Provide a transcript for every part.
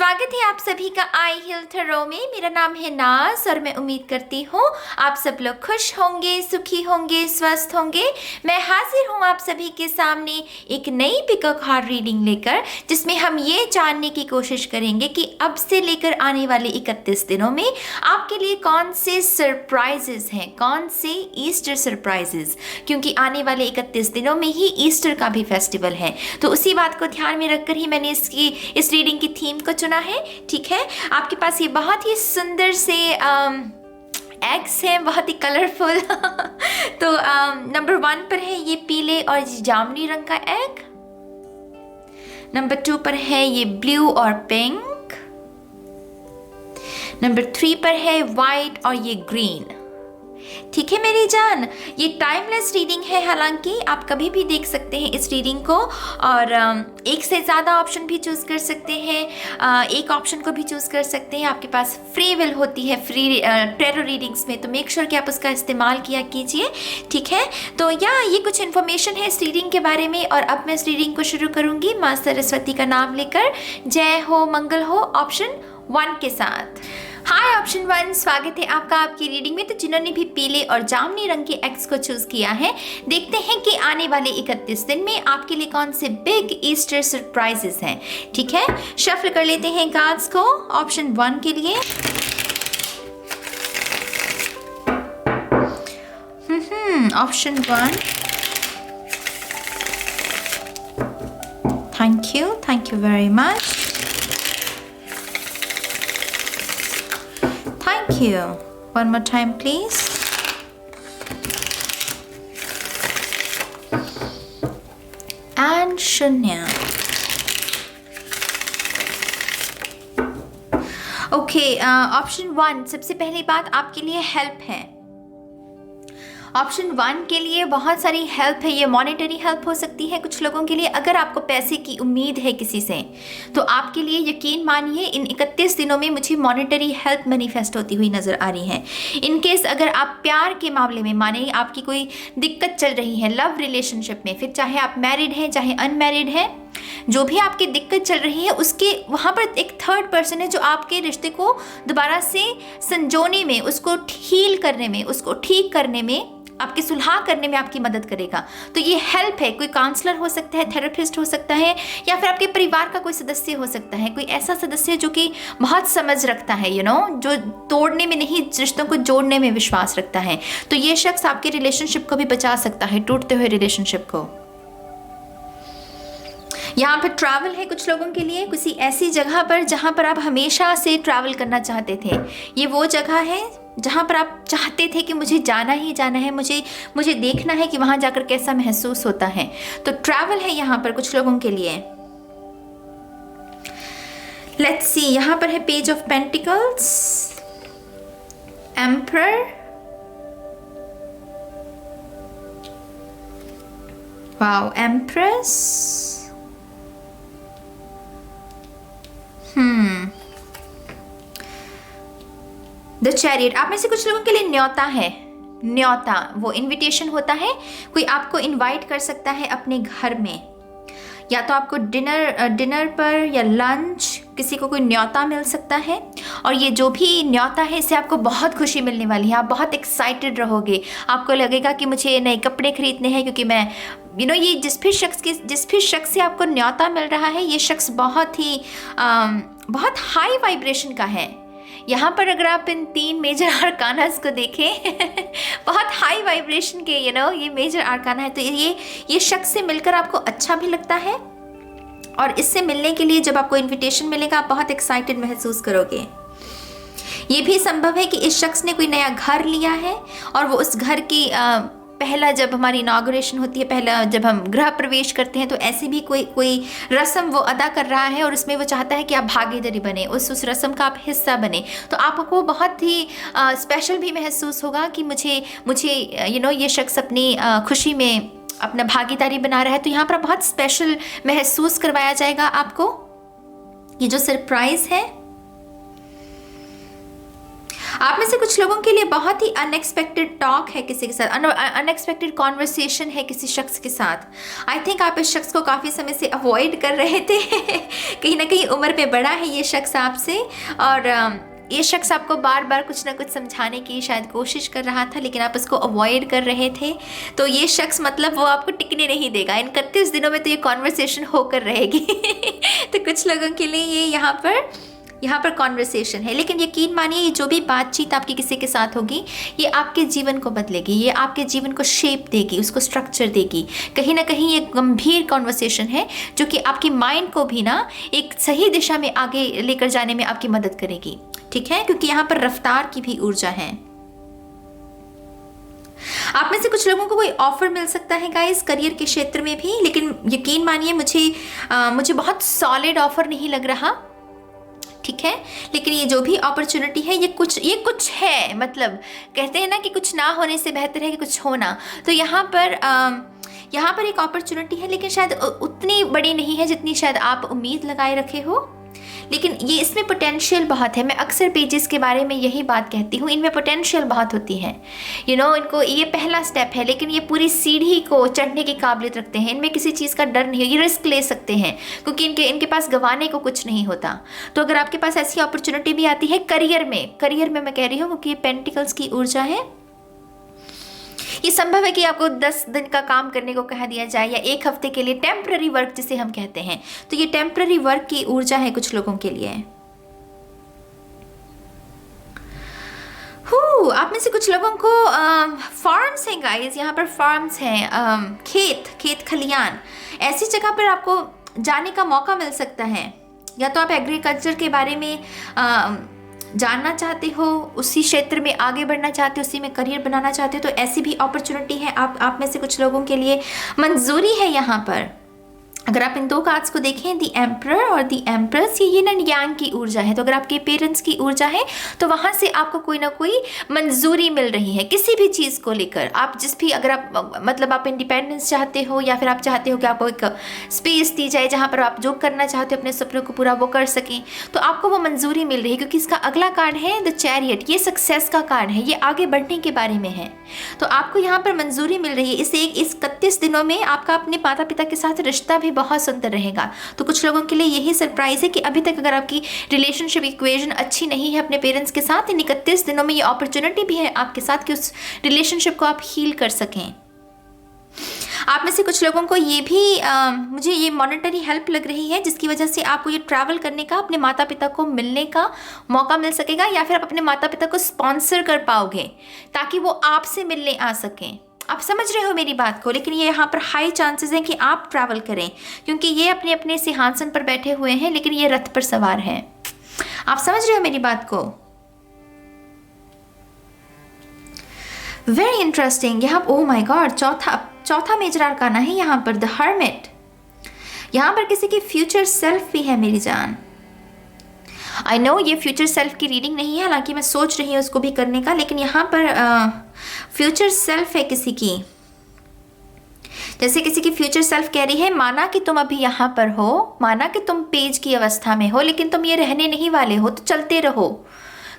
स्वागत है आप सभी का आई हिल थरो में। मेरा नाम है नाज और मैं उम्मीद करती हूँ आप सब लोग खुश होंगे, सुखी होंगे, स्वस्थ होंगे। मैं हाजिर हूँ आप सभी के सामने एक नई पिकअप हार्ट रीडिंग लेकर, जिसमें हम ये जानने की कोशिश करेंगे कि अब से लेकर आने वाले 31 दिनों में आपके लिए कौन से सरप्राइजेस हैं, कौन से ईस्टर सरप्राइजेस, क्योंकि आने वाले 31 दिनों में ही ईस्टर का भी फेस्टिवल है। तो उसी बात को ध्यान में रखकर ही मैंने इस रीडिंग की थीम को चुना है। ठीक है, आपके पास ये बहुत ही सुंदर से एग्स हैं, बहुत ही कलरफुल तो नंबर 1 पर है ये पीले और जामुनी रंग का एग। नंबर 2 पर है ये ब्लू और पिंक। नंबर 3 पर है वाइट और ये ग्रीन। ठीक है मेरी जान, ये टाइमलेस रीडिंग है, हालांकि आप कभी भी देख सकते हैं इस रीडिंग को और एक से ज़्यादा ऑप्शन भी चूज़ कर सकते हैं, एक ऑप्शन को भी चूज़ कर सकते हैं। आपके पास फ्री विल होती है फ्री टैरो रीडिंग्स में, तो मेक श्योर कि आप उसका इस्तेमाल किया कीजिए। ठीक है, तो ये कुछ इन्फॉर्मेशन है इस रीडिंग के बारे में और अब मैं इस रीडिंग को शुरू करूँगी माँ सरस्वती का नाम लेकर। जय हो मंगल हो ऑप्शन 1 के साथ। हाय ऑप्शन 1, स्वागत है आपका आपकी रीडिंग में। तो जिन्होंने भी पीले और जामुनी रंग के एग्स को चूज किया है, देखते हैं कि आने वाले 31 दिन में आपके लिए कौन से बिग ईस्टर सरप्राइजेस हैं। ठीक है, शफल कर लेते हैं कार्ड्स को ऑप्शन 1 के लिए। Option 1, thank you very much. Thank you. One more time, please. And शून्य। ओके, ऑप्शन 1, सबसे पहली बात आपके लिए हेल्प है। ऑप्शन 1 के लिए बहुत सारी हेल्प है। ये मॉनेटरी हेल्प हो सकती है कुछ लोगों के लिए। अगर आपको पैसे की उम्मीद है किसी से, तो आपके लिए यकीन मानिए इन 31 दिनों में मुझे मॉनेटरी हेल्प मैनिफेस्ट होती हुई नज़र आ रही है। इन केस अगर आप प्यार के मामले में, माने आपकी कोई दिक्कत चल रही है लव रिलेशनशिप में, फिर चाहे आप मैरिड हैं चाहे अनमैरिड हैं, जो भी आपकी दिक्कत चल रही है उसके वहाँ पर एक थर्ड पर्सन है जो आपके रिश्ते को दोबारा से संजोने में, उसको हील करने में, उसको ठीक करने में, आपकी सुलह करने में आपकी मदद करेगा। तो ये हेल्प है। कोई काउंसलर हो सकता है, थेरेपिस्ट हो सकता है, या फिर आपके परिवार का कोई सदस्य हो सकता है, कोई ऐसा सदस्य जो कि बहुत समझ रखता है, जो तोड़ने में नहीं, रिश्तों को जोड़ने में विश्वास रखता है। तो ये शख्स आपके रिलेशनशिप को भी बचा सकता है, टूटते हुए रिलेशनशिप को। यहाँ पर ट्रैवल है कुछ लोगों के लिए, किसी ऐसी जगह पर जहाँ पर आप हमेशा से ट्रैवल करना चाहते थे। ये वो जगह है जहाँ पर आप चाहते थे कि मुझे जाना ही जाना है, मुझे देखना है कि वहाँ जाकर कैसा महसूस होता है। तो ट्रैवल है यहाँ पर कुछ लोगों के लिए। लेट्स सी, यहाँ पर है page of pentacles, emperor, wow, empress, the chariot. आप में से कुछ लोगों के लिए न्योता है। न्योता वो इनविटेशन होता है, कोई आपको इनवाइट कर सकता है अपने घर में, या तो आपको डिनर पर या लंच, किसी को कोई न्योता मिल सकता है। और ये जो भी न्योता है इससे आपको बहुत खुशी मिलने वाली है। आप बहुत एक्साइटेड रहोगे, आपको लगेगा कि मुझे नए कपड़े खरीदने हैं, क्योंकि मैं ये जिस भी शख्स से आपको न्योता मिल रहा है, ये शख्स बहुत हाई वाइब्रेशन का है। यहाँ पर अगर आप इन 3 मेजर आर्कानास को देखें बहुत हाई वाइब्रेशन के ये मेजर आर्काना है। तो ये शख्स से मिलकर आपको अच्छा भी लगता है, और इससे मिलने के लिए जब आपको इनविटेशन मिलेगा आप बहुत एक्साइटेड महसूस करोगे। ये भी संभव है कि इस शख्स ने कोई नया घर लिया है और वो उस घर की पहला, जब हमारी इनॉग्रेशन होती है, पहला जब हम गृह प्रवेश करते हैं, तो ऐसे भी कोई रस्म वो अदा कर रहा है और उसमें वो चाहता है कि आप भागीदारी बने, उस रस्म का आप हिस्सा बने। तो आपको बहुत ही स्पेशल भी महसूस होगा कि मुझे ये शख्स अपनी खुशी में अपना भागीदारी बना रहा है। तो यहाँ पर बहुत स्पेशल महसूस करवाया जाएगा आपको। ये जो सरप्राइज है, आप में से कुछ लोगों के लिए बहुत ही अनएक्सपेक्टेड टॉक है किसी के साथ, अनएक्सपेक्टेड कॉन्वर्सेशन है किसी शख्स के साथ। आई थिंक आप इस शख्स को काफ़ी समय से अवॉइड कर रहे थे कहीं ना कहीं उम्र में बड़ा है ये शख्स आपसे, और ये शख्स आपको बार बार कुछ ना कुछ समझाने की शायद कोशिश कर रहा था, लेकिन आप उसको अवॉइड कर रहे थे। तो ये शख्स मतलब वो आपको टिकने नहीं देगा। इन 31 दिनों में तो ये कॉन्वर्सेशन होकर रहेगी तो कुछ लोगों के लिए ये यहाँ पर कॉन्वर्सेशन है, लेकिन यकीन मानिए ये जो भी बातचीत आपकी किसी के साथ होगी ये आपके जीवन को बदलेगी, ये आपके जीवन को शेप देगी, उसको स्ट्रक्चर देगी। कहीं ना कहीं ये गंभीर कॉन्वर्सेशन है जो कि आपकी माइंड को भी ना एक सही दिशा में आगे लेकर जाने में आपकी मदद करेगी, ठीक है, क्योंकि यहाँ पर रफ्तार की भी ऊर्जा है। आप में से कुछ लोगों को कोई ऑफर मिल सकता है गाइस करियर के क्षेत्र में भी, लेकिन यकीन मानिए मुझे बहुत सॉलिड ऑफर नहीं लग रहा, ठीक है। लेकिन ये जो भी अपॉर्चुनिटी है ये कुछ है, मतलब कहते हैं ना कि कुछ ना होने से बेहतर है कि कुछ होना। तो यहाँ पर एक अपॉर्चुनिटी है, लेकिन शायद उतनी बड़ी नहीं है जितनी शायद आप उम्मीद लगाए रखे हो, लेकिन ये इसमें पोटेंशियल बहुत है। मैं अक्सर पेजेस के बारे में यही बात कहती हूँ, इनमें पोटेंशियल बहुत होती है। इनको ये पहला स्टेप है, लेकिन ये पूरी सीढ़ी को चढ़ने की काबिलियत रखते हैं। इनमें किसी चीज़ का डर नहीं है, ये रिस्क ले सकते हैं क्योंकि इनके पास गंवाने को कुछ नहीं होता। तो अगर आपके पास ऐसी अपॉर्चुनिटी भी आती है करियर में मैं कह रही हूँ, क्योंकि ये पेंटिकल्स की ऊर्जा है, ये संभव है कि आपको 10 दिन का काम करने को कहा दिया जाए या 1 हफ्ते के लिए टेम्पररी वर्क जिसे हम कहते हैं। तो ये टेम्पररी वर्क की ऊर्जा है कुछ लोगों के लिए। आप में से कुछ लोगों को फार्म्स हैं गाइस, यहाँ पर फार्म्स हैं, खेत खलियान, ऐसी जगह पर आपको जाने का मौका मिल सकता है। या तो आप एग्रीकल्चर के बारे में जानना चाहते हो, उसी क्षेत्र में आगे बढ़ना चाहते हो, उसी में करियर बनाना चाहते हो, तो ऐसी भी अपॉर्चुनिटी है। आप में से कुछ लोगों के लिए मंजूरी है यहाँ पर। अगर आप इन 2 कार्ड्स को देखें, दी एम्परर और दी एम्प्रेस, ये यिन एंड यांग की ऊर्जा है। तो अगर आपके पेरेंट्स की ऊर्जा है तो वहाँ से आपको कोई ना कोई मंजूरी मिल रही है किसी भी चीज़ को लेकर। आप अगर आप इंडिपेंडेंस चाहते हो, या फिर आप चाहते हो कि आपको एक स्पेस दी जाए जहाँ पर आप जो करना चाहते हो अपने सपनों को पूरा वो कर सकें, तो आपको वो मंजूरी मिल रही है। क्योंकि इसका अगला कार्ड है द चैरियट, ये सक्सेस का कार्ड है, ये आगे बढ़ने के बारे में है। तो आपको यहाँ पर मंजूरी मिल रही है। इस 31 दिनों में आपका अपने माता पिता के साथ रिश्ता भी बहुत सुंदर रहेगा। तो कुछ लोगों के लिए यही सरप्राइज है कि अभी तक अगर आपकी रिलेशनशिप इक्वेशन अच्छी नहीं है अपने पेरेंट्स के साथ, इन 31 दिनों में ये अपॉर्चुनिटी भी है आपके साथ कि उस रिलेशनशिप को आप हील कर सकें। आप में से कुछ लोगों को ये भी मुझे ये मॉनेटरी हेल्प लग रही है, जिसकी वजह से आपको ये ट्रैवल करने का, अपने माता पिता को मिलने का मौका मिल सकेगा, या फिर आप अपने माता पिता को स्पॉन्सर कर पाओगे ताकि वो आपसे मिलने आ सकें। आप समझ रहे हो मेरी बात को। लेकिन ये यहाँ पर हाई चांसेस हैं कि आप ट्रैवल करें, क्योंकि ये अपने अपने सिंहासन पर बैठे हुए हैं, लेकिन ये रथ पर सवार हैं। आप समझ रहे हो मेरी बात को। Very interesting. यहाँ ओह माय गॉड, चौथा मेजर आर्काना है यहाँ पर द हर्मिट। यहाँ पर किसी की फ्यूचर सेल्फ भी है मेरी जान। आई नो ये फ्यूचर सेल्फ की रीडिंग नहीं है, हालांकि मैं सोच रही हूँ उसको भी करने का, लेकिन यहाँ पर फ्यूचर सेल्फ है किसी की। जैसे किसी की फ्यूचर सेल्फ कह रही है, माना कि तुम अभी यहाँ पर हो, माना कि तुम पेज की अवस्था में हो, लेकिन तुम ये रहने नहीं वाले हो, तो चलते रहो,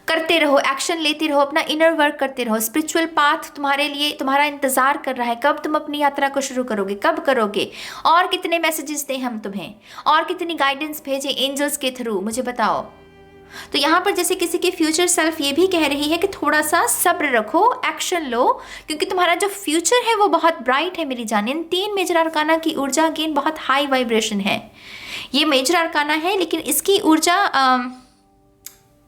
करते रहो, एक्शन लेते रहो, अपना इनर वर्क करते रहो। स्पिरिचुअल पाथ तुम्हारे लिए, तुम्हारा इंतजार कर रहा है। कब तुम अपनी यात्रा को शुरू करोगे, कब करोगे, और कितने मैसेजेस दें हम तुम्हें, और कितनी गाइडेंस भेजें एंजल्स के थ्रू, मुझे बताओ। तो यहाँ पर जैसे किसी की फ्यूचर सेल्फ ये भी कह रही है कि थोड़ा सा सब्र रखो, एक्शन लो, क्योंकि तुम्हारा जो फ्यूचर है वो बहुत ब्राइट है मेरी जान। इन 3 मेजर आर्काना की ऊर्जा अगेन बहुत हाई वाइब्रेशन है। ये मेजर आर्काना है, लेकिन इसकी ऊर्जा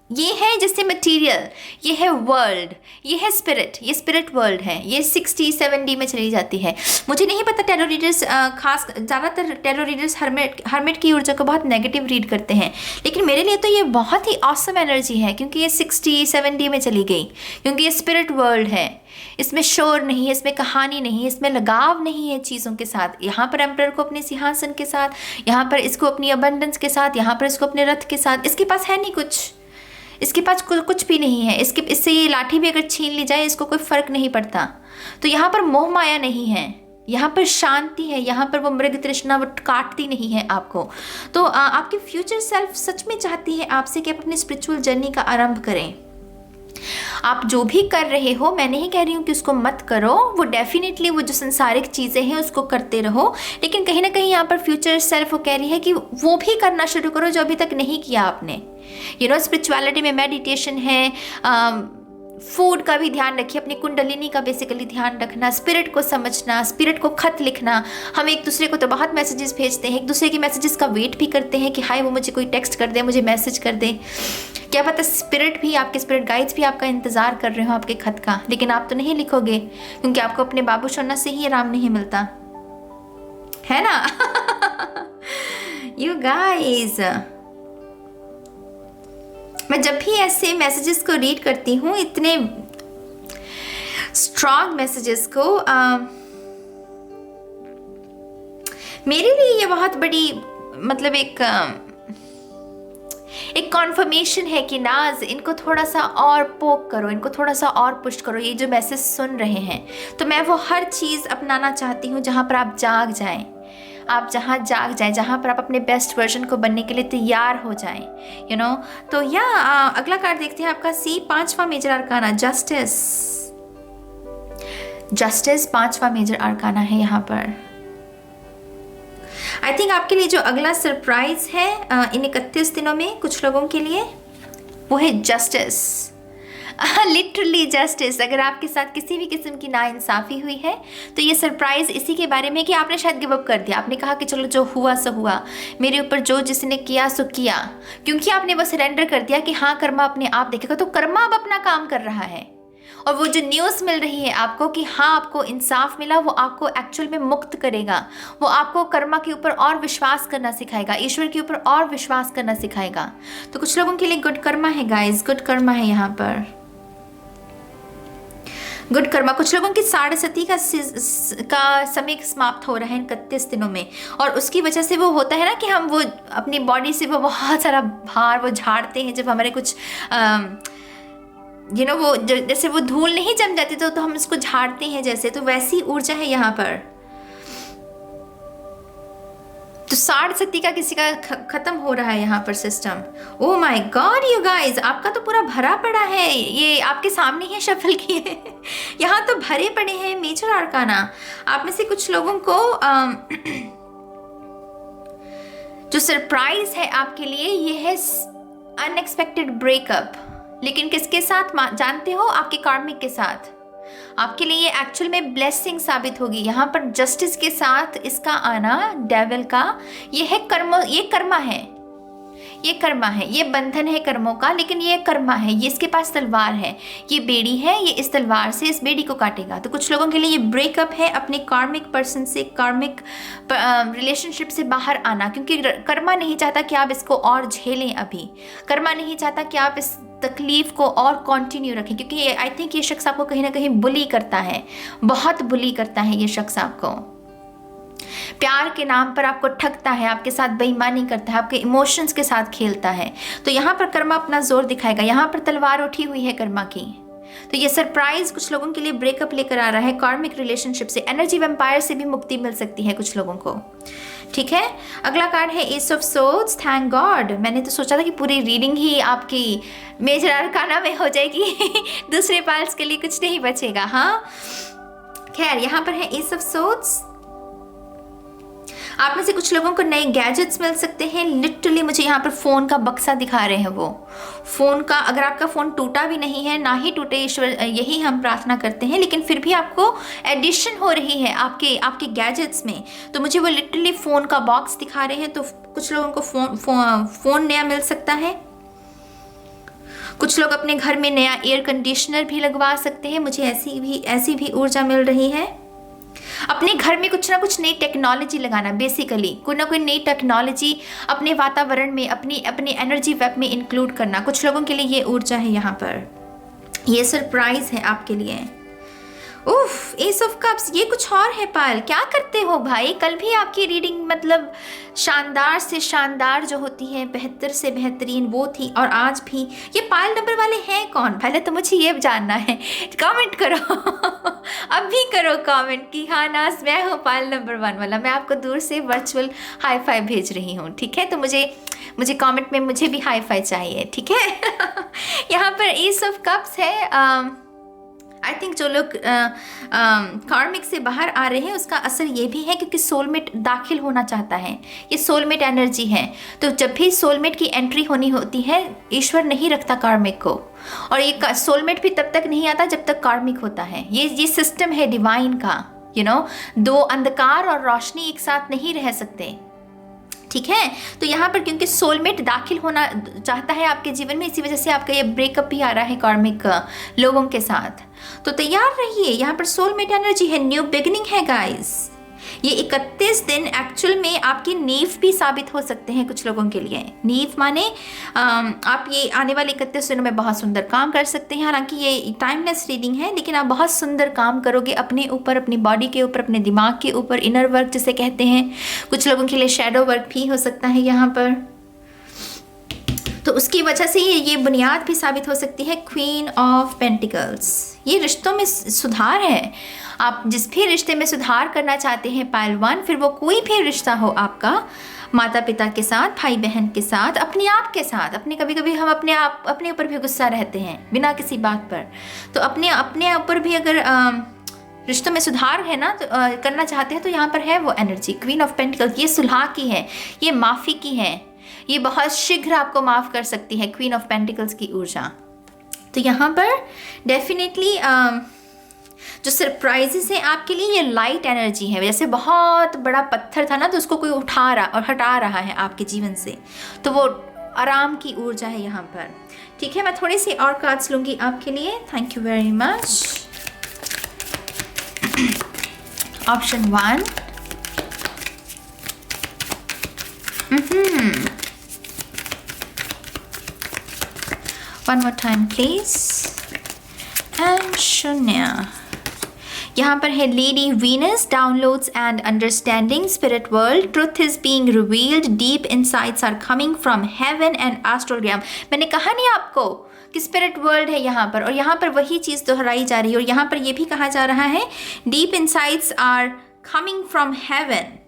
ये है जैसे मटेरियल, ये है वर्ल्ड, ये है स्पिरिट, ये स्पिरिट वर्ल्ड है। ये 60-70 में चली जाती है। मुझे नहीं पता, टैरो रीडर्स खास ज़्यादातर टैरो रीडर्स हर्मिट की ऊर्जा को बहुत नेगेटिव रीड करते हैं, लेकिन मेरे लिए तो ये बहुत ही ऑसम एनर्जी है, क्योंकि ये 60-70 में चली गई, क्योंकि ये स्पिरिट वर्ल्ड है। इसमें शोर नहीं है, इसमें कहानी नहीं है, इसमें लगाव नहीं है चीज़ों के साथ। यहाँ पर एम्परर को अपने सिंहासन के साथ, यहाँ पर इसको अपनी अबंडेंस के साथ, यहाँ पर इसको अपने रथ के साथ। इसके पास है नहीं कुछ, इसके पास कुछ भी नहीं है। इससे ये लाठी भी अगर छीन ली जाए इसको कोई फर्क नहीं पड़ता। तो यहाँ पर मोह माया नहीं है, यहाँ पर शांति है, यहाँ पर वो मृग तृष्णा वो काटती नहीं है आपको। तो आपकी फ्यूचर सेल्फ सच में चाहती है आपसे कि आप अपनी स्पिरिचुअल जर्नी का आरंभ करें। आप जो भी कर रहे हो, मैं नहीं कह रही हूँ कि उसको मत करो, वो डेफिनेटली वो जो संसारिक चीज़ें हैं उसको करते रहो, लेकिन कहीं ना कहीं यहाँ पर फ्यूचर सेल्फ वो कह रही है कि वो भी करना शुरू करो जो अभी तक नहीं किया आपने। स्पिरिचुअलिटी में मेडिटेशन है, फूड का भी ध्यान रखिए, अपनी कुंडलिनी का बेसिकली ध्यान रखना, स्पिरिट को समझना, स्पिरिट को खत लिखना। हम एक दूसरे को तो बहुत मैसेजेस भेजते हैं, एक दूसरे के मैसेजेस का वेट भी करते हैं कि हाय वो मुझे कोई टेक्स्ट कर दे, मुझे मैसेज कर दे। क्या पता स्पिरिट भी, आपके स्पिरिट गाइड्स भी आपका इंतज़ार कर रहे हो आपके खत का, लेकिन आप तो नहीं लिखोगे क्योंकि आपको अपने बाबू सोना से ही आराम नहीं मिलता है ना। यू गाइस, मैं जब भी ऐसे मैसेजेस को रीड करती हूँ, इतने स्ट्रॉन्ग मैसेजेस को, मेरे लिए ये बहुत बड़ी मतलब एक कॉन्फर्मेशन है कि नाज इनको थोड़ा सा और पोक करो, इनको थोड़ा सा और पुश करो। ये जो मैसेज सुन रहे हैं, तो मैं वो हर चीज़ अपनाना चाहती हूँ जहाँ पर आप जाग जाएं, आप जहाँ जाग जाएं, जहाँ पर आप अपने बेस्ट वर्जन को बनने के लिए तैयार हो जाएं, तो अगला कार्ड देखते हैं आपका सी, 5वां मेजर आर्काना, जस्टिस 5वां मेजर आर्काना है यहाँ पर। आई थिंक आपके लिए जो अगला सरप्राइज है इन 31 दिनों में कुछ लोगों के लिए, वो है जस्टिस। Literally justice. अगर आपके साथ किसी भी किस्म की नाइंसाफ़ी हुई है तो ये सरप्राइज इसी के बारे में कि आपने शायद गिव अप कर दिया, आपने कहा कि चलो जो हुआ सो हुआ, मेरे ऊपर जो जिसने किया सो किया, क्योंकि आपने वो सरेंडर कर दिया कि हाँ कर्मा अपने आप देखेगा। तो कर्मा अब अपना काम कर रहा है, और वो जो न्यूज़ मिल रही है आपको कि हाँ आपको इंसाफ मिला, वो आपको एक्चुअल में मुक्त करेगा, वो आपको कर्मा के ऊपर और विश्वास करना सिखाएगा, ईश्वर के ऊपर और विश्वास करना सिखाएगा। तो कुछ लोगों के लिए गुड कर्मा है गाइस, गुड कर्मा है यहाँ पर, गुड कर्मा। कुछ लोगों की 7:30 का समय समाप्त हो रहा है इन 31 दिनों में, और उसकी वजह से वो होता है ना कि हम वो अपनी बॉडी से वो बहुत सारा भार वो झाड़ते हैं, जब हमारे कुछ वो जैसे वो धूल नहीं जम जाती तो हम इसको झाड़ते हैं जैसे, तो वैसी ऊर्जा है यहाँ पर। तो 7:30 का किसी का खत्म हो रहा है यहाँ पर system. Oh my God you guys, आपका तो पूरा भरा पड़ा है, ये आपके सामने ही शफल किए यहाँ तो भरे पड़े हैं मेजर आर्काना। आप में से कुछ लोगों को जो सरप्राइज है आपके लिए ये है अनएक्सपेक्टेड ब्रेकअप, लेकिन किसके साथ जानते हो? आपके कार्मिक के साथ। आपके लिए ये एक्चुअल में ब्लेसिंग साबित होगी। यहाँ पर जस्टिस के साथ इसका आना डेविल का, ये है कर्म, ये कर्मा है, ये कर्मा है, ये बंधन है कर्मों का, लेकिन ये कर्मा है, ये इसके पास तलवार है, ये बेड़ी है, ये इस तलवार से इस बेड़ी को काटेगा। तो कुछ लोगों के लिए ये ब्रेकअप है अपने कार्मिक पर्सन से, कार्मिक रिलेशनशिप से बाहर आना, क्योंकि कर्मा नहीं चाहता कि आप इसको और झेलें, अभी कर्मा नहीं चाहता कि आप इस तकलीफ को और कंटिन्यू रखें, क्योंकि आई थिंक ये शख्स आपको कहीं ना कहीं बुली करता है, बहुत बुली करता है ये शख्स आपको, प्यार के नाम पर आपको ठगता है, आपके साथ बेईमानी करता है, आपके इमोशंस के साथ खेलता है। तो यहाँ पर कर्मा अपना जोर दिखाएगा, यहाँ पर तलवार उठी हुई है कर्मा की। तो ये सरप्राइज कुछ लोगों के लिए ब्रेकअप लेकर आ रहा है कार्मिक रिलेशनशिप से, एनर्जी वैम्पायर से भी मुक्ति मिल सकती है कुछ लोगों को। ठीक है, अगला कार्ड है S of swords. Thank God, मैंने तो सोचा था कि पूरी रीडिंग ही आपकी मेजर आर्काना में हो जाएगी दूसरे पार्ट्स के लिए कुछ नहीं बचेगा। हाँ खैर, यहाँ पर है एस ऑफ सोर्ड्स। आप में से कुछ लोगों को नए गैजेट्स मिल सकते हैं। लिटरली मुझे यहाँ पर फ़ोन का बक्सा दिखा रहे हैं, वो फ़ोन का, अगर आपका फ़ोन टूटा भी नहीं है, ना ही टूटे ईश्वर यही हम प्रार्थना करते हैं, लेकिन फिर भी आपको एडिशन हो रही है आपके गैजेट्स में, तो मुझे वो लिटरली फ़ोन का बॉक्स दिखा रहे हैं। तो कुछ लोगों को फ़ोन नया मिल सकता है, कुछ लोग अपने घर में नया एयर कंडीशनर भी लगवा सकते हैं, मुझे ऐसी भी ऊर्जा मिल रही है। अपने घर में कुछ ना कुछ नई टेक्नोलॉजी लगाना, बेसिकली कोई ना कोई नई टेक्नोलॉजी अपने वातावरण में, अपनी एनर्जी वेब में इंक्लूड करना, कुछ लोगों के लिए ये ऊर्जा है यहाँ पर, ये सरप्राइज है आपके लिए। उफ, एस ऑफ कप्स, ये कुछ और है पायल। क्या करते हो भाई? कल भी आपकी रीडिंग मतलब शानदार से शानदार जो होती है, बेहतर से बेहतरीन वो थी, और आज भी। ये पायल नंबर वाले हैं कौन? पहले तो मुझे ये जानना है। कमेंट करो अब भी करो कमेंट कि हाँ नाज, मैं हूँ पायल नंबर 1 वाला। मैं आपको दूर से वर्चुअल हाई फाई भेज रही हूँ, ठीक है? तो मुझे कमेंट में मुझे भी हाई फाई चाहिए, ठीक है? यहाँ पर एस ऑफ कप्स है। आई थिंक जो लोग कार्मिक से बाहर आ रहे हैं उसका असर ये भी है क्योंकि सोलमेट दाखिल होना चाहता है। ये सोलमेट एनर्जी है, तो जब भी सोलमेट की एंट्री होनी होती है, ईश्वर नहीं रखता कार्मिक को, और ये सोलमेट भी तब तक नहीं आता जब तक कार्मिक होता है। ये सिस्टम है डिवाइन का, दो अंधकार और रोशनी एक साथ नहीं रह सकते, ठीक है? तो यहाँ पर क्योंकि सोलमेट दाखिल होना चाहता है आपके जीवन में, इसी वजह से आपका ये ब्रेकअप भी आ रहा है कार्मिक लोगों के साथ। तो तैयार रहिए, यहाँ पर सोलमेट एनर्जी है, न्यू बिगिनिंग है गाइस। ये 31 दिन एक्चुअल में आपकी नींव भी साबित हो सकते हैं कुछ लोगों के लिए। नींव माने आप ये आने वाले 31 दिनों में बहुत सुंदर काम कर सकते हैं। हालांकि ये टाइमलेस रीडिंग है, लेकिन आप बहुत सुंदर काम करोगे अपने ऊपर, अपनी बॉडी के ऊपर, अपने दिमाग के ऊपर, इनर वर्क जिसे कहते हैं। कुछ लोगों के लिए शैडो वर्क भी हो सकता है यहाँ पर, तो उसकी वजह से ये बुनियाद भी साबित हो सकती है। क्वीन ऑफ पेंटिकल्स, ये रिश्तों में सुधार है। आप जिस भी रिश्ते में सुधार करना चाहते हैं पायल 1, फिर वो कोई भी रिश्ता हो आपका, माता पिता के साथ, भाई बहन के साथ, अपने आप के साथ। कभी कभी हम अपने ऊपर भी गुस्सा रहते हैं बिना किसी बात पर, तो अपने ऊपर भी अगर रिश्तों में सुधार है ना, तो करना चाहते हैं, तो यहाँ पर है वो एनर्जी क्वीन ऑफ पेंटिकल्स। ये सुलह की है, ये माफ़ी की है, ये बहुत शीघ्र आपको माफ़ कर सकती है क्वीन ऑफ पेंटिकल्स की ऊर्जा। तो यहाँ पर डेफिनेटली जो सरप्राइजेस है आपके लिए, ये लाइट एनर्जी है। जैसे बहुत बड़ा पत्थर था ना, तो उसको कोई उठा रहा और हटा रहा है आपके जीवन से, तो वो आराम की ऊर्जा है यहाँ पर, ठीक है? मैं थोड़ी सी और कार्ड्स लूँगी आपके लिए। Thank you very much. Option 1, one more time please, and शून्य। यहाँ पर है Lady Venus, downloads and understanding, spirit world, truth is being revealed, deep insights are coming from heaven and astrogram. मैंने कहा नहीं आपको कि स्पिरिट वर्ल्ड है यहाँ पर, और यहाँ पर वही चीज़ दोहराई जा रही है। और यहाँ पर ये भी कहा जा रहा है deep insights are coming from heaven,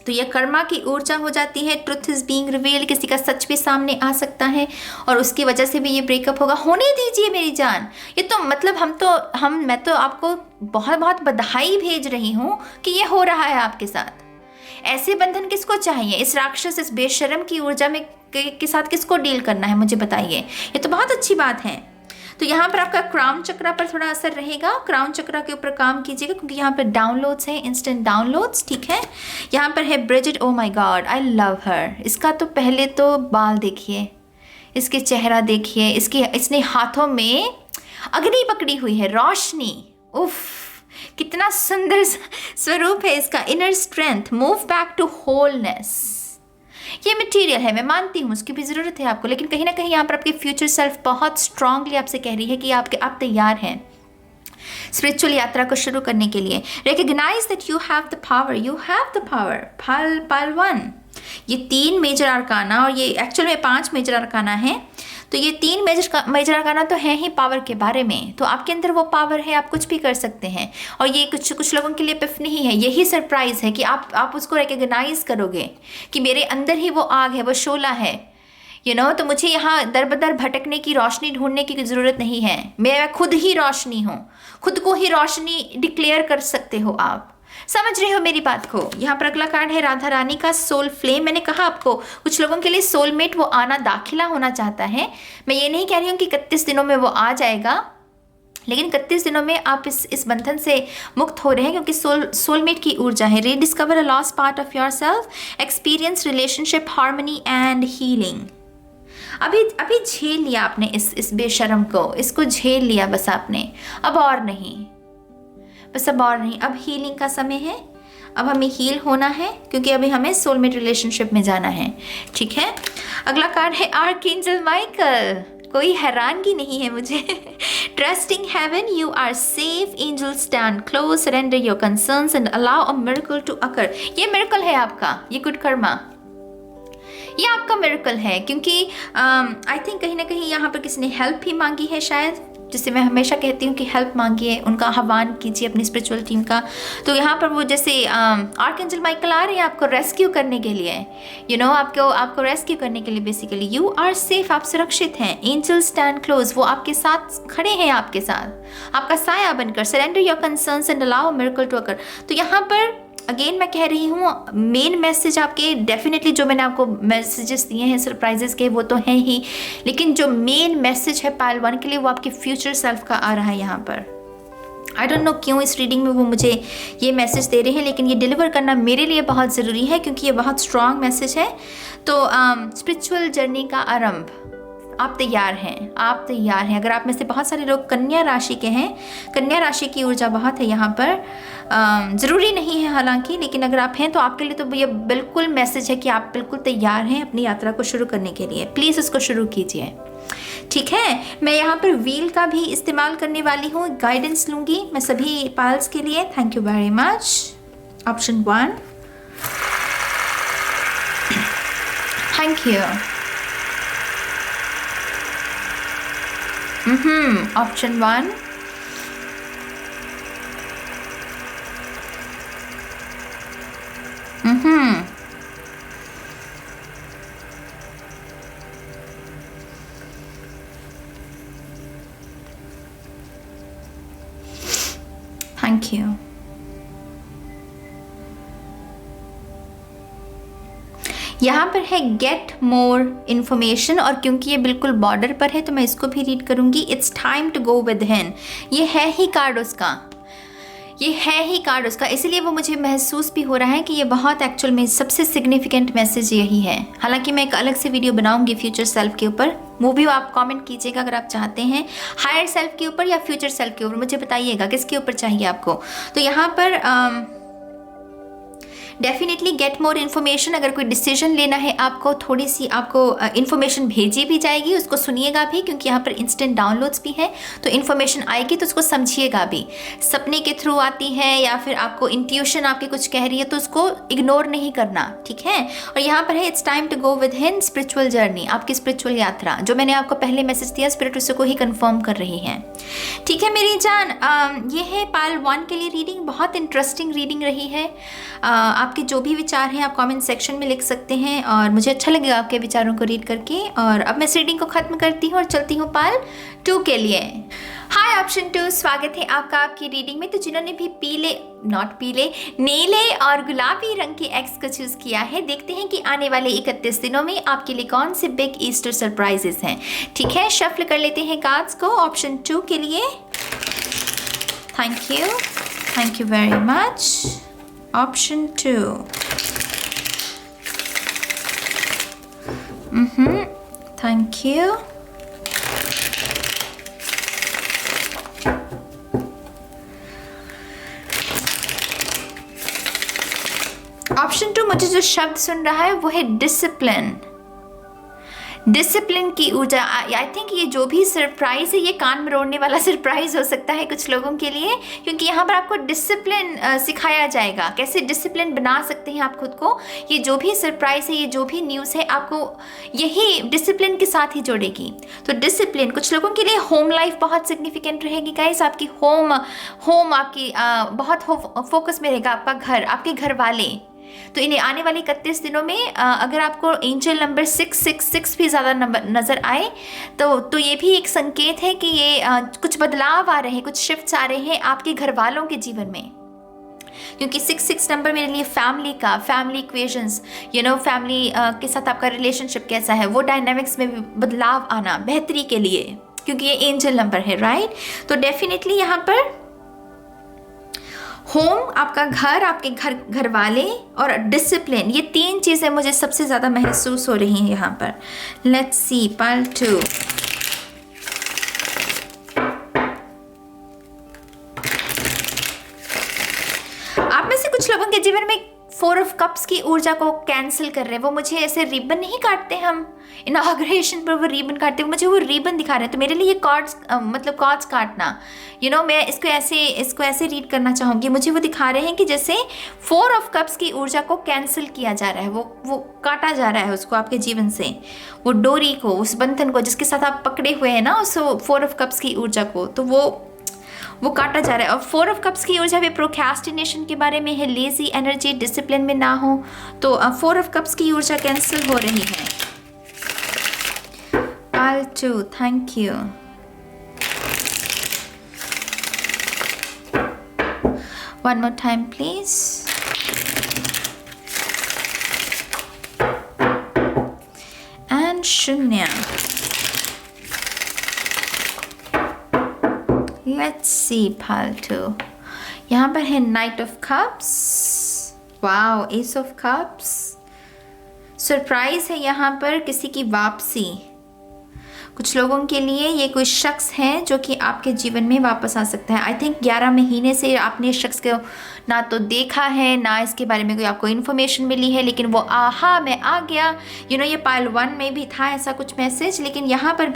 तो ये कर्मा की ऊर्जा हो जाती है। ट्रुथ इज बीइंग रिवील्ड, किसी का सच भी सामने आ सकता है, और उसकी वजह से भी ये ब्रेकअप होगा। होने दीजिए मेरी जान, ये तो मतलब मैं तो आपको बहुत बहुत बधाई भेज रही हूँ कि ये हो रहा है आपके साथ। ऐसे बंधन किसको चाहिए? इस राक्षस, इस बेशर्म की ऊर्जा में के साथ किसको डील करना है, मुझे बताइए। ये तो बहुत अच्छी बात है। तो यहाँ पर आपका क्राउन चक्रा पर थोड़ा असर रहेगा, क्राउन चक्रा के ऊपर काम कीजिएगा, क्योंकि यहाँ पर डाउनलोड्स है, इंस्टेंट डाउनलोड्स, ठीक है? यहाँ पर है Brigid, oh my God I love her. इसका तो पहले तो बाल देखिए, इसके चेहरा देखिए, इसने हाथों में अग्नि पकड़ी हुई है, रोशनी। उफ, कितना सुंदर स्वरूप है इसका। Inner strength, move back to wholeness. ये मटेरियल है, मैं मानती हूँ उसकी भी ज़रूरत है आपको, लेकिन कहीं ना कहीं यहाँ पर आपकी फ्यूचर सेल्फ बहुत स्ट्रांगली आपसे कह रही है कि आप तैयार हैं स्पिरिचुअल यात्रा को शुरू करने के लिए। Recognise that you have the power, you have the power. Pull 1, ये 3 मेजर आर्काना, और ये एक्चुअल में 5 मेजर आर्काना है। तो ये 3 मेजर आर्काना तो है ही पावर के बारे में, तो आपके अंदर वो पावर है, आप कुछ भी कर सकते हैं। और ये कुछ लोगों के लिए एपिफनी है, यही सरप्राइज है कि आप उसको रिकग्नाइज करोगे कि मेरे अंदर ही वो आग है, वो शोला है, तो मुझे यहाँ दर बदर भटकने की, रोशनी ढूंढने की ज़रूरत नहीं है। मैं खुद ही रोशनी हूँ, खुद को ही रोशनी डिक्लेयर कर सकते हो आप। समझ रहे हो मेरी बात को? यहाँ पर अगला कार्ड है राधा रानी का सोल फ्लेम। मैंने कहा आपको कुछ लोगों के लिए सोलमेट वो आना, दाखिला होना चाहता है। मैं ये नहीं कह रही हूँ कि 31 दिनों में वो आ जाएगा, लेकिन 31 दिनों में आप इस बंधन से मुक्त हो रहे हैं, क्योंकि सोलमेट की ऊर्जा है। Rediscover a lost part of your self, experience relationship harmony and healing. अभी झेल लिया आपने इस बेशरम को, इसको झेल लिया बस आपने, अब और नहीं, बस अब और नहीं। अब हीलिंग का समय है, अब हमें हील होना है, क्योंकि अभी हमें सोलमेट रिलेशनशिप में जाना है, ठीक है? अगला कार्ड है आर्कएंजल माइकल, कोई हैरानगी नहीं है मुझे। Trusting heaven, you are safe, angel stand close, surrender your concerns and allow a miracle to occur. ये मिरेकल है आपका, ये गुड कर्मा, ये आपका मिरेकल है, क्योंकि आई थिंक कहीं ना कहीं यहाँ पर किसी ने हेल्प भी मांगी है शायद, जिससे मैं हमेशा कहती हूँ कि हेल्प मांगिए, उनका आह्वान कीजिए अपनी स्पिरिचुअल टीम का। तो यहाँ पर वो जैसे आर्कएंजल माइकल आ रहे हैं आपको रेस्क्यू करने के लिए, आपको रेस्क्यू करने के लिए। बेसिकली यू आर सेफ, आप सुरक्षित हैं। एंजल स्टैंड क्लोज, वो आपके साथ खड़े हैं, आपके साथ आपका साया बनकर। Surrender your concerns and allow miracle to occur. तो यहाँ पर अगेन मैं कह रही हूँ, मेन मैसेज आपके डेफिनेटली जो मैंने आपको मैसेजेस दिए हैं सरप्राइजेस के वो तो हैं ही, लेकिन जो मेन मैसेज है पाइल 1 के लिए वो आपके फ्यूचर सेल्फ का आ रहा है यहाँ पर। आई डोंट नो क्यों इस रीडिंग में वो मुझे ये मैसेज दे रहे हैं, लेकिन ये डिलीवर करना मेरे लिए बहुत ज़रूरी है क्योंकि ये बहुत स्ट्रॉन्ग मैसेज है। तो स्पिरिचुअल जर्नी का आरंभ, आप तैयार हैं, आप तैयार हैं। अगर आप में से बहुत सारे लोग कन्या राशि के हैं, कन्या राशि की ऊर्जा बहुत है यहाँ पर, ज़रूरी नहीं है हालांकि, लेकिन अगर आप हैं तो आपके लिए तो ये बिल्कुल मैसेज है कि आप बिल्कुल तैयार हैं अपनी यात्रा को शुरू करने के लिए। प्लीज़ उसको शुरू कीजिए, ठीक है। मैं यहाँ पर व्हील का भी इस्तेमाल करने वाली हूँ, गाइडेंस लूँगी मैं सभी पाल्स के लिए। Thank you very much. Option 1, thank you. Option 1, thank you. यहाँ पर है गेट मोर इन्फॉर्मेशन, और क्योंकि ये बिल्कुल बॉर्डर पर है तो मैं इसको भी रीड करूँगी। It's time to go with him, ये है ही कार्ड उसका, ये है ही कार्ड उसका, इसलिए वो मुझे महसूस भी हो रहा है कि ये बहुत एक्चुअल में सबसे सिग्निफिकेंट मैसेज यही है। हालांकि मैं एक अलग से वीडियो बनाऊंगी फ्यूचर सेल्फ के ऊपर, वो भी आप कमेंट कीजिएगा अगर आप चाहते हैं। हायर सेल्फ के ऊपर या फ्यूचर सेल्फ के ऊपर मुझे बताइएगा किसके ऊपर चाहिए आपको। तो यहाँ पर डेफिनेटली गेट मोर इन्फॉर्मेशन, अगर कोई डिसीजन लेना है आपको, थोड़ी सी आपको इन्फॉर्मेशन भेजी भी जाएगी, उसको सुनिएगा भी क्योंकि यहाँ पर इंस्टेंट डाउनलोड्स भी हैं। तो इन्फॉर्मेशन आएगी तो उसको समझिएगा भी, सपने के थ्रू आती है या फिर आपको इंट्यूशन आपकी कुछ कह रही है तो उसको इग्नोर नहीं करना, ठीक है। और यहाँ पर है it's time to go with him, spiritual journey, आपकी स्पिरिचुअल यात्रा, जो मैंने आपको पहले मैसेज दिया स्पिरिट उसे को ही कंफर्म कर रही है, ठीक है मेरी जान। ये है पाइल 1 के लिए रीडिंग, बहुत इंटरेस्टिंग रीडिंग रही है। आपके जो भी विचार हैं आप कमेंट सेक्शन में लिख सकते हैं और मुझे अच्छा लगेगा आपके विचारों को रीड करके। और अब मैं इस रीडिंग को ख़त्म करती हूँ और चलती हूँ पाइल 2 के लिए। हाय ऑप्शन 2, स्वागत है आपका आपकी रीडिंग में। तो जिन्होंने भी नीले और गुलाबी रंग के एक्स को चूज़ किया है, देखते हैं कि आने वाले 31 दिनों में आपके लिए कौन से बिग ईस्टर सरप्राइजेस हैं, ठीक है। शफल कर लेते हैं कार्ड्स को ऑप्शन 2 के लिए। Thank you very much. Option 2. Thank you. Option 2 मुझे जो शब्द सुन रहा है वो है डिसिप्लिन, डिसिप्लिन की ऊर्जा। आई थिंक ये जो भी सरप्राइज है ये कान मरोड़ने वाला सरप्राइज हो सकता है कुछ लोगों के लिए, क्योंकि यहाँ पर आपको डिसिप्लिन सिखाया जाएगा, कैसे डिसिप्लिन बना सकते हैं आप खुद को। ये जो भी सरप्राइज है, ये जो भी न्यूज़ है, आपको यही डिसिप्लिन के साथ ही जोड़ेगी। तो डिसिप्लिन कुछ लोगों के लिए होम लाइफ बहुत सिग्निफिकेंट रहेगी गाइस, आपकी होम आपकी बहुत फोकस में रहेगा, आपका घर, आपके घर वाले। तो इन्हें आने वाले 31 दिनों में अगर आपको एंजल नंबर 666 भी ज़्यादा नंबर नज़र आए तो ये भी एक संकेत है कि ये कुछ बदलाव आ रहे हैं, कुछ शिफ्ट्स आ रहे हैं आपके घर वालों के जीवन में, क्योंकि 66 नंबर मेरे लिए फैमिली इक्वेशंस, फैमिली के साथ आपका रिलेशनशिप कैसा है, वो डायनामिक्स में भी बदलाव आना बेहतरी के लिए, क्योंकि ये एंजल नंबर है, राइट। तो डेफिनेटली यहाँ पर होम, आपका घर, आपके घर वाले और डिसिप्लिन, ये 3 चीज़ें मुझे सबसे ज़्यादा महसूस हो रही हैं यहाँ पर। Let's see pile 2। आप में से कुछ लोगों के जीवन में 4 ऑफ कप्स की ऊर्जा को कैंसिल कर रहे हैं। वो मुझे ऐसे रिबन नहीं काटते, हम इनॉग्रेशन पर वो रिबन काटते हैं, मुझे वो रिबन दिखा रहे हैं। तो मेरे लिए ये कार्ड्स मतलब कार्ड्स काटना, मैं इसको ऐसे रीड करना चाहूँगी। मुझे वो दिखा रहे हैं कि जैसे 4 ऑफ कप्स की ऊर्जा को कैंसिल किया जा रहा है, वो काटा जा रहा है उसको आपके जीवन से, वो डोरी को, उस बंधन को जिसके साथ आप पकड़े हुए हैं ना, उस 4 ऑफ कप्स की ऊर्जा को, तो वो काटा जा रहा है। और 4 ऑफ कप्स की ऊर्जा भी प्रोक्रेस्टिनेशन के बारे में है, लेजी एनर्जी, डिसिप्लिन में ना हो। तो 4 ऑफ कप्स की ऊर्जा कैंसिल हो रही है। Pull two, thank you. One more time please. And शून्य। लेट्स सी फालतू। यहाँ पर है knight of cups, wow, ace of cups. Surprise है यहाँ पर, किसी की वापसी। कुछ लोगों के लिए ये कोई शख्स है जो कि आपके जीवन में वापस आ सकता है। आई थिंक 11 महीने से आपने इस शख्स को ना तो देखा है, ना इसके बारे में कोई आपको इन्फॉर्मेशन मिली है, लेकिन वो आहा मैं आ गया। ये पाइल 1 में भी था ऐसा कुछ मैसेज, लेकिन यहाँ पर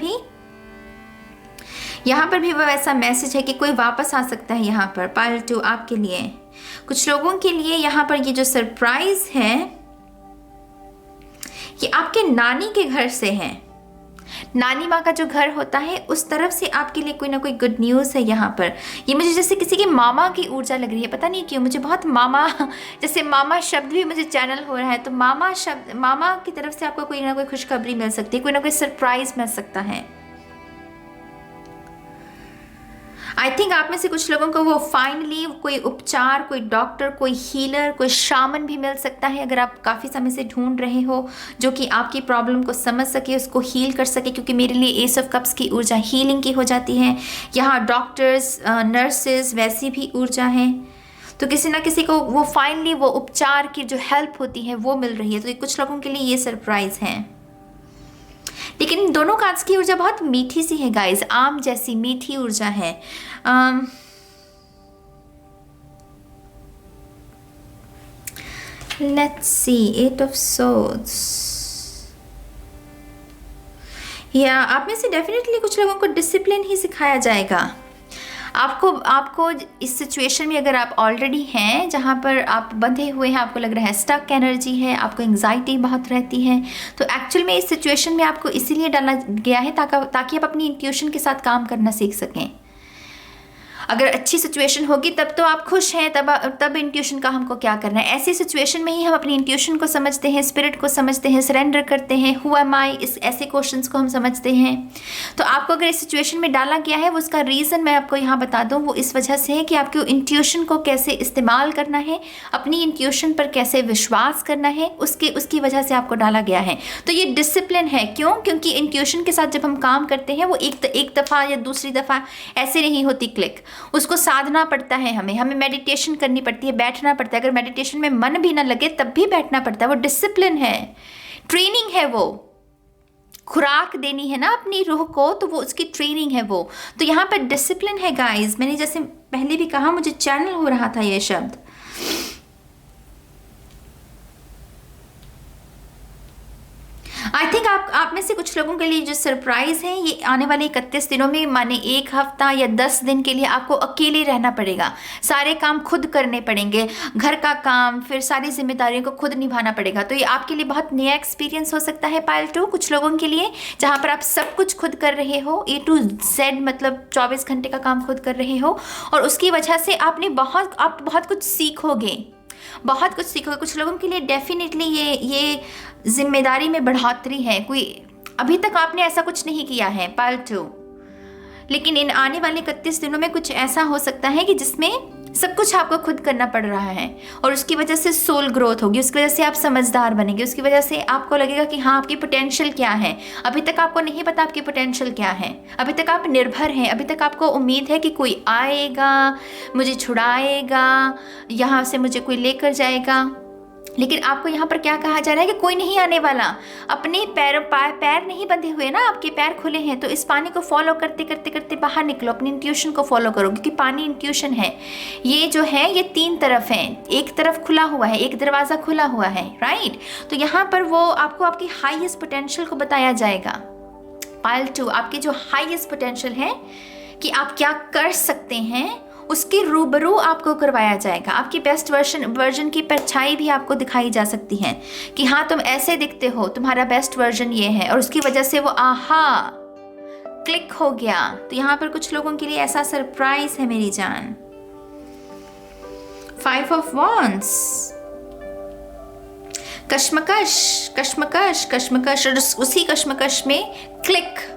भी वो ऐसा मैसेज है कि कोई वापस आ सकता है। यहाँ पर पाइल 2 आपके लिए, कुछ लोगों के लिए यहाँ पर ये जो सरप्राइज है ये आपके नानी के घर से है। नानी माँ का जो घर होता है उस तरफ से आपके लिए कोई ना कोई गुड न्यूज़ है। यहाँ पर ये मुझे जैसे किसी की मामा की ऊर्जा लग रही है, पता नहीं क्यों मुझे बहुत मामा, जैसे मामा शब्द भी मुझे चैनल हो रहा है। तो मामा शब्द, मामा की तरफ से आपको कोई ना कोई खुशखबरी मिल सकती है, कोई ना कोई सरप्राइज मिल सकता है। आई थिंक आप में से कुछ लोगों को वो फाइनली कोई उपचार, कोई डॉक्टर, कोई हीलर, कोई शामन भी मिल सकता है। अगर आप काफ़ी समय से ढूंढ रहे हो जो कि आपकी प्रॉब्लम को समझ सके, उसको हील कर सके, क्योंकि मेरे लिए एस ऑफ कप्स की ऊर्जा हीलिंग की हो जाती है। यहाँ डॉक्टर्स, नर्सेज, वैसी भी ऊर्जा है। तो किसी ना किसी को वो फाइनली वो उपचार की जो हेल्प होती है वो मिल रही है। तो कुछ लोगों के लिए ये सरप्राइज है। लेकिन इन दोनों कार्ड्स की ऊर्जा बहुत मीठी सी है गाइज, आम जैसी मीठी ऊर्जा है। Let's see, 8 of swords. या आप में से डेफिनेटली कुछ लोगों को डिसिप्लिन ही सिखाया जाएगा। आपको इस सिचुएशन में अगर आप ऑलरेडी हैं जहाँ पर आप बंधे हुए हैं, आपको लग रहा है स्टक एनर्जी है, आपको एंग्जाइटी बहुत रहती है, तो एक्चुअल में इस सिचुएशन में आपको इसीलिए डाला गया है ताकि आप अपनी इंट्यूशन के साथ काम करना सीख सकें। अगर अच्छी सिचुएशन होगी तब तो आप खुश हैं, तब इंट्यूशन का हमको क्या करना है। ऐसी सिचुएशन में ही हम अपनी इंट्यूशन को समझते हैं, स्पिरिट को समझते हैं, सरेंडर करते हैं, हु एम आई, इस ऐसे क्वेश्चंस को हम समझते हैं। तो आपको अगर इस सिचुएशन में डाला गया है, वो उसका रीज़न मैं आपको यहाँ बता दूँ, वो इस वजह से है कि आपको इंट्यूशन को कैसे इस्तेमाल करना है, अपनी इंट्यूशन पर कैसे विश्वास करना है, उसकी वजह से आपको डाला गया है। तो ये डिसिप्लिन है। क्यों? क्योंकि इंट्यूशन के साथ जब हम काम करते हैं वो एक दफ़ा या दूसरी दफ़ा ऐसे नहीं होती क्लिक, उसको साधना पड़ता है, हमें मेडिटेशन करनी पड़ती है, बैठना पड़ता है। अगर मेडिटेशन में मन भी ना लगे तब भी बैठना पड़ता है। वो डिसिप्लिन है, ट्रेनिंग है, वो खुराक देनी है ना अपनी रूह को, तो वो उसकी ट्रेनिंग है वो। तो यहाँ पर डिसिप्लिन है गाइस। मैंने जैसे पहले भी कहा, मुझे चैनल हो रहा था ये शब्द। आई थिंक आप में से कुछ लोगों के लिए जो सरप्राइज़ है, ये आने वाले 31 दिनों में, माने 1 हफ्ता या 10 दिन के लिए आपको अकेले रहना पड़ेगा। सारे काम खुद करने पड़ेंगे, घर का काम, फिर सारी जिम्मेदारियों को खुद निभाना पड़ेगा। तो ये आपके लिए बहुत नया एक्सपीरियंस हो सकता है पाइल 2 कुछ लोगों के लिए, जहाँ पर आप सब कुछ खुद कर रहे हो, A to Z, मतलब 24 घंटे का काम खुद कर रहे हो। और उसकी वजह से आप बहुत कुछ सीखोगे, बहुत कुछ सीखोगे। कुछ लोगों के लिए डेफिनेटली ये जिम्मेदारी में बढ़ोतरी है। कोई अभी तक आपने ऐसा कुछ नहीं किया है पाइल 2, लेकिन इन आने वाले 31 दिनों में कुछ ऐसा हो सकता है कि जिसमें सब कुछ आपको खुद करना पड़ रहा है। और उसकी वजह से सोल ग्रोथ होगी, उसकी वजह से आप समझदार बनेंगे, उसकी वजह से आपको लगेगा कि हाँ, आपकी पोटेंशियल क्या है। अभी तक आपको नहीं पता आपकी पोटेंशियल क्या है, अभी तक आप निर्भर हैं, अभी तक आपको उम्मीद है कि कोई आएगा, मुझे छुड़ाएगा, यहाँ से मुझे कोई लेकर जाएगा। लेकिन आपको यहाँ पर क्या कहा जा रहा है कि कोई नहीं आने वाला। अपने पैर नहीं बंधे हुए ना, आपके पैर खुले हैं, तो इस पानी को फॉलो करते करते करते बाहर निकलो, अपनी इंट्यूशन को फॉलो करो, क्योंकि पानी इंट्यूशन है। ये जो है ये 3 तरफ है, एक तरफ खुला हुआ है, एक दरवाज़ा खुला हुआ है, राइट। तो यहाँ पर वो आपको आपकी हाईएस्ट पोटेंशियल को बताया जाएगा। पाइल 2, आपके जो हाईएस्ट पोटेंशियल है कि आप क्या कर सकते हैं, उसके रूबरू आपको करवाया जाएगा। आपकी बेस्ट वर्जन की परछाई भी आपको दिखाई जा सकती है कि हाँ तुम ऐसे दिखते हो, तुम्हारा बेस्ट वर्जन ये है, और उसकी वजह से वो आहा क्लिक हो गया। तो यहाँ पर कुछ लोगों के लिए ऐसा सरप्राइज है मेरी जान। 5 ऑफ वॉन्ड्स, कश्मकश कश्मकश कश्मकश, और उसी कश्मकश में क्लिक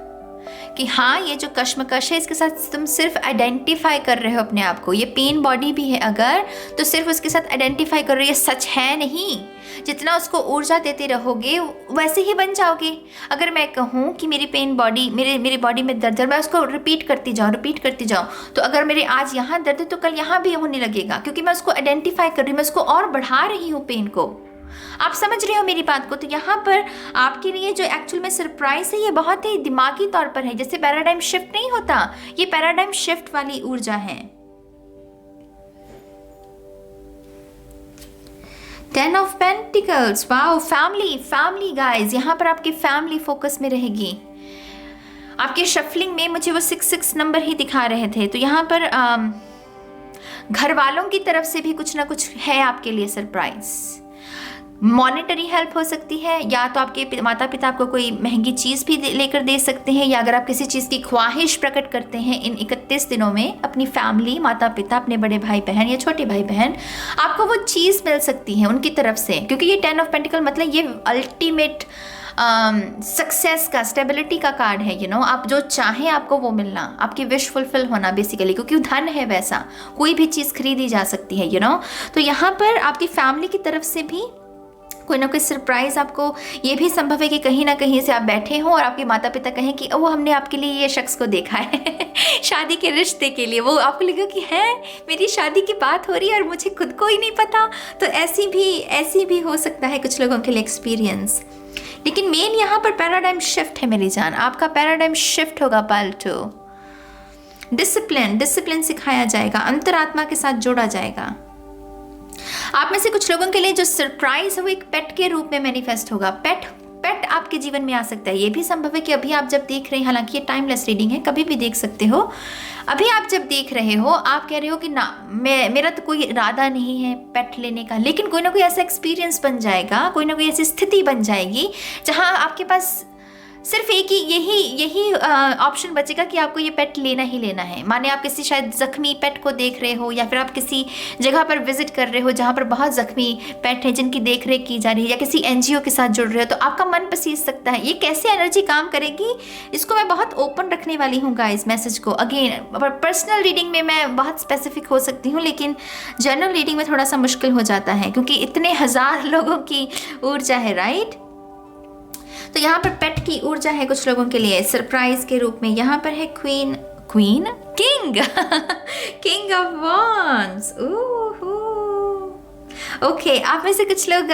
कि हाँ ये जो कश्मकश है इसके साथ तुम सिर्फ आइडेंटिफाई कर रहे हो अपने आप को। ये पेन बॉडी भी है अगर, तो सिर्फ उसके साथ आइडेंटिफाई कर रहे हो, ये सच है नहीं। जितना उसको ऊर्जा देते रहोगे वैसे ही बन जाओगे। अगर मैं कहूँ कि मेरी पेन बॉडी, मेरी बॉडी में दर्द है, मैं उसको रिपीट करती जाऊँ, तो अगर मेरे आज यहाँ दर्द है तो कल यहाँ भी होने लगेगा, क्योंकि मैं उसको आइडेंटिफाई कर रही हूँ, मैं उसको और बढ़ा रही हूँ पेन को। आप समझ रहे हो मेरी बात को। तो यहाँ पर आपके लिए जो एक्चुअल में सरप्राइज है ये बहुत ही दिमागी तौर पर है। जैसे पैराडाइम शिफ्ट नहीं होता, ये पैराडाइम शिफ्ट वाली ऊर्जा है। 10 of pentacles, wow, family guys, यहाँ पर आपकी फैमिली फोकस में रहेगी। आपके शफलिंग में मुझे वो 6 नंबर ही दिखा रहे थे। तो यहाँ पर घर वालों की तरफ से भी कुछ ना कुछ है आपके लिए सरप्राइज। मॉनेटरी हेल्प हो सकती है, या तो आपके माता पिता आपको कोई महंगी चीज़ भी लेकर दे सकते हैं, या अगर आप किसी चीज़ की ख्वाहिश प्रकट करते हैं इन 31 दिनों में, अपनी फैमिली, माता पिता, अपने बड़े भाई बहन या छोटे भाई बहन, आपको वो चीज़ मिल सकती है उनकी तरफ से। क्योंकि ये 10 ऑफ पेंटिकल मतलब ये अल्टीमेट सक्सेस का, स्टेबिलिटी का कार्ड है। आप जो चाहें आपको वो मिलना, आपकी विश फुलफिल होना बेसिकली, क्योंकि धन है वैसा, कोई भी चीज़ खरीदी जा सकती है। तो यहाँ पर आपकी फैमिली की तरफ से भी कोई ना कोई सरप्राइज आपको। ये भी संभव है कि कहीं ना कहीं से आप बैठे हो और आपके माता पिता कहें कि वो हमने आपके लिए ये शख्स को देखा है शादी के रिश्ते के लिए। वो आपको लगा कि है मेरी शादी की बात हो रही है और मुझे खुद को ही नहीं पता। तो ऐसी भी हो सकता है कुछ लोगों के लिए एक्सपीरियंस। लेकिन मेन यहाँ पर पैराडाइम शिफ्ट है मेरी जान, आपका पैराडाइम शिफ्ट होगा पाल 2। डिसिप्लिन सिखाया जाएगा, अंतरात्मा के साथ जोड़ा जाएगा। आप में से कुछ लोगों के लिए जो सरप्राइज है वो एक पेट के रूप में मैनिफेस्ट होगा। पेट आपके जीवन में आ सकता है। ये भी संभव है कि अभी आप जब देख रहे हैं, हालांकि ये टाइमलेस रीडिंग है, कभी भी देख सकते हो। अभी आप जब देख रहे हो आप कह रहे हो कि ना मेरा तो कोई इरादा नहीं है पेट लेने का, लेकिन कोई ना कोई ऐसा एक्सपीरियंस बन जाएगा, कोई ना कोई ऐसी स्थिति बन जाएगी जहां आपके पास सिर्फ एक ही यही ऑप्शन बचेगा कि आपको ये पेट लेना ही लेना है। माने आप किसी शायद ज़ख्मी पेट को देख रहे हो, या फिर आप किसी जगह पर विजिट कर रहे हो जहाँ पर बहुत ज़ख्मी पेट हैं जिनकी देख रेख की जा रही है, या किसी NGO के साथ जुड़ रहे हो, तो आपका मन पसीज सकता है। ये कैसे एनर्जी काम करेगी इसको मैं बहुत ओपन रखने वाली हूँ गाइस मैसेज को। अगेन पर्सनल रीडिंग में मैं बहुत स्पेसिफिक हो सकती हूँ, लेकिन जनरल रीडिंग में थोड़ा सा मुश्किल हो जाता है क्योंकि इतने हज़ार लोगों की ऊर्जा है, राइट। तो यहाँ पर पेट की ऊर्जा है कुछ लोगों के लिए सरप्राइज के रूप में। यहाँ पर है queen king of wands. Okay, आप में से कुछ लोग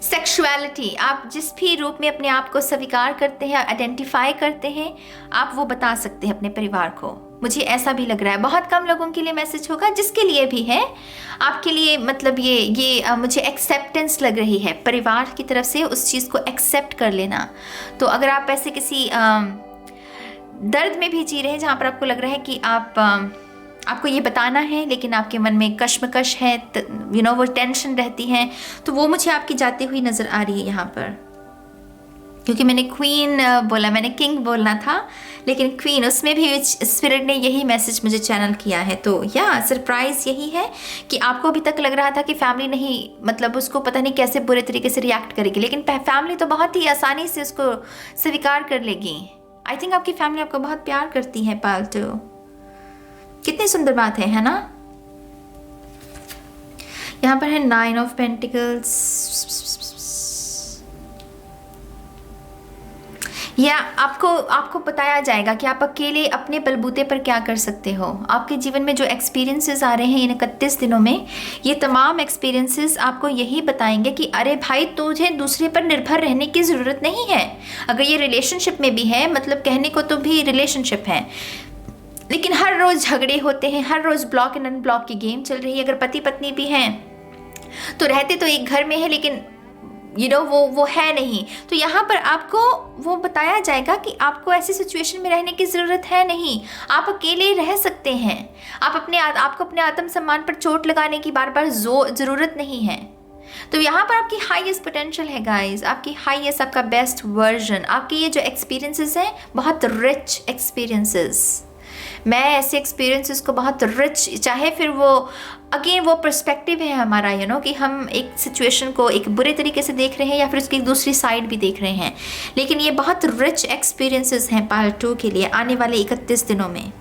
सेक्सुअलिटी, आप जिस भी रूप में अपने आप को स्वीकार करते हैं, आइडेंटिफाई करते हैं, आप वो बता सकते हैं अपने परिवार को। मुझे ऐसा भी लग रहा है बहुत कम लोगों के लिए मैसेज होगा, जिसके लिए भी है आपके लिए मतलब ये मुझे एक्सेप्टेंस लग रही है परिवार की तरफ से, उस चीज़ को एक्सेप्ट कर लेना। तो अगर आप ऐसे किसी दर्द में भी जी रहे हैं जहाँ पर आपको लग रहा है कि आपको ये बताना है लेकिन आपके मन में कश्मकश है, वो टेंशन रहती है, तो वो मुझे आपकी जाती हुई नज़र आ रही है यहाँ पर। क्योंकि मैंने क्वीन बोला, मैंने किंग बोलना था, लेकिन क्वीन उसमें भी स्पिरिट ने यही मैसेज मुझे चैनल किया है। तो सरप्राइज यही है कि आपको अभी तक लग रहा था कि फैमिली नहीं, मतलब उसको पता नहीं कैसे बुरे तरीके से रिएक्ट करेगी, लेकिन फैमिली तो बहुत ही आसानी से उसको स्वीकार कर लेगी। आई थिंक आपकी फैमिली आपको बहुत प्यार करती है पालतू। कितनी सुंदर बात है ना। यहाँ पर है 9 ऑफ पेंटिकल्स। या आपको बताया जाएगा कि आप अकेले अपने बलबूते पर क्या कर सकते हो। आपके जीवन में जो एक्सपीरियंसेस आ रहे हैं इन 31 दिनों में, ये तमाम एक्सपीरियंसेस आपको यही बताएंगे कि अरे भाई, तुझे दूसरे पर निर्भर रहने की ज़रूरत नहीं है। अगर ये रिलेशनशिप में भी है, मतलब कहने को तो भी रिलेशनशिप है, लेकिन हर रोज़ झगड़े होते हैं, हर रोज़ ब्लॉक एंड अनब्लॉक की गेम चल रही है। अगर पति पत्नी भी हैं तो रहते तो एक घर में है, लेकिन वो है नहीं। तो यहाँ पर आपको वो बताया जाएगा कि आपको ऐसी सिचुएशन में रहने की ज़रूरत है नहीं, आप अकेले रह सकते हैं। आपको अपने आत्मसम्मान पर चोट लगाने की बार बार ज़रूरत नहीं है। तो यहाँ पर आपकी हाईएस्ट पोटेंशियल है गाइस, आपकी हाईएस्ट, आपका बेस्ट वर्जन। आपके ये जो एक्सपीरियंसेस हैं बहुत रिच एक्सपीरियंसेस। मैं ऐसे एक्सपीरियंसेस को बहुत रिच, चाहे फिर वो अगेन वो पर्सपेक्टिव है हमारा कि हम एक सिचुएशन को एक बुरे तरीके से देख रहे हैं या फिर उसकी दूसरी साइड भी देख रहे हैं, लेकिन ये बहुत रिच एक्सपीरियंसेस हैं पार्ट 2 के लिए आने वाले 31 दिनों में,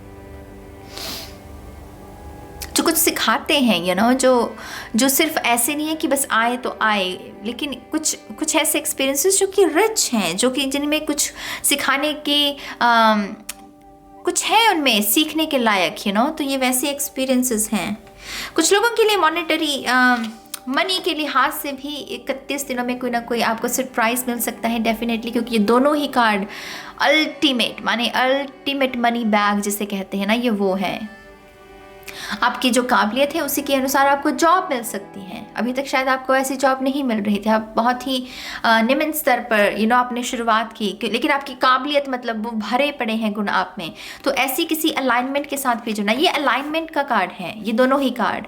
जो कुछ सिखाते हैं जो सिर्फ ऐसे नहीं है कि बस आए तो आए, लेकिन कुछ ऐसे एक्सपीरियंसेस जो कि रिच हैं, जो कि जिनमें कुछ सिखाने की कुछ है, उनमें सीखने के लायक तो ये वैसे एक्सपीरियंसेस हैं। कुछ लोगों के लिए मॉनेटरी मनी के लिहाज से भी 31 दिनों में कोई ना कोई आपको सरप्राइज मिल सकता है डेफिनेटली, क्योंकि ये दोनों ही कार्ड अल्टीमेट मनी बैग जिसे कहते हैं ना, ये वो है। आपकी जो काबिलियत है उसी के अनुसार आपको जॉब मिल सकती है। अभी तक शायद आपको ऐसी जॉब नहीं मिल रही थी, आप बहुत ही निम्न स्तर पर आपने शुरुआत की, लेकिन आपकी काबिलियत मतलब वो भरे पड़े हैं गुण आप में। तो ऐसी किसी अलाइनमेंट के साथ भी जुड़ना, ये अलाइनमेंट का कार्ड है, ये दोनों ही कार्ड,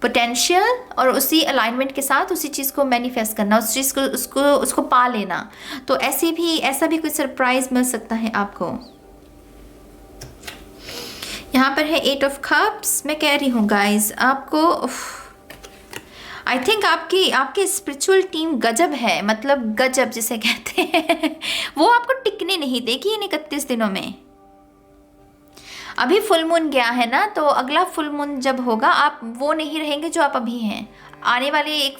पोटेंशियल और उसी अलाइनमेंट के साथ उसी चीज़ को मैनिफेस्ट करना, उस चीज़ को उसको पा लेना। तो ऐसा भी कोई सरप्राइज मिल सकता है आपको। यहाँ पर है 8 ऑफ कप्स। मैं कह रही हूँ गाइज, आपको आई थिंक आपकी स्पिरिचुअल टीम गजब है, मतलब गजब जिसे कहते हैं वो आपको टिकने नहीं देगी इन 31 दिनों में। अभी फुल मून गया है ना, तो अगला फुल मून जब होगा आप वो नहीं रहेंगे जो आप अभी हैं। आने वाले एक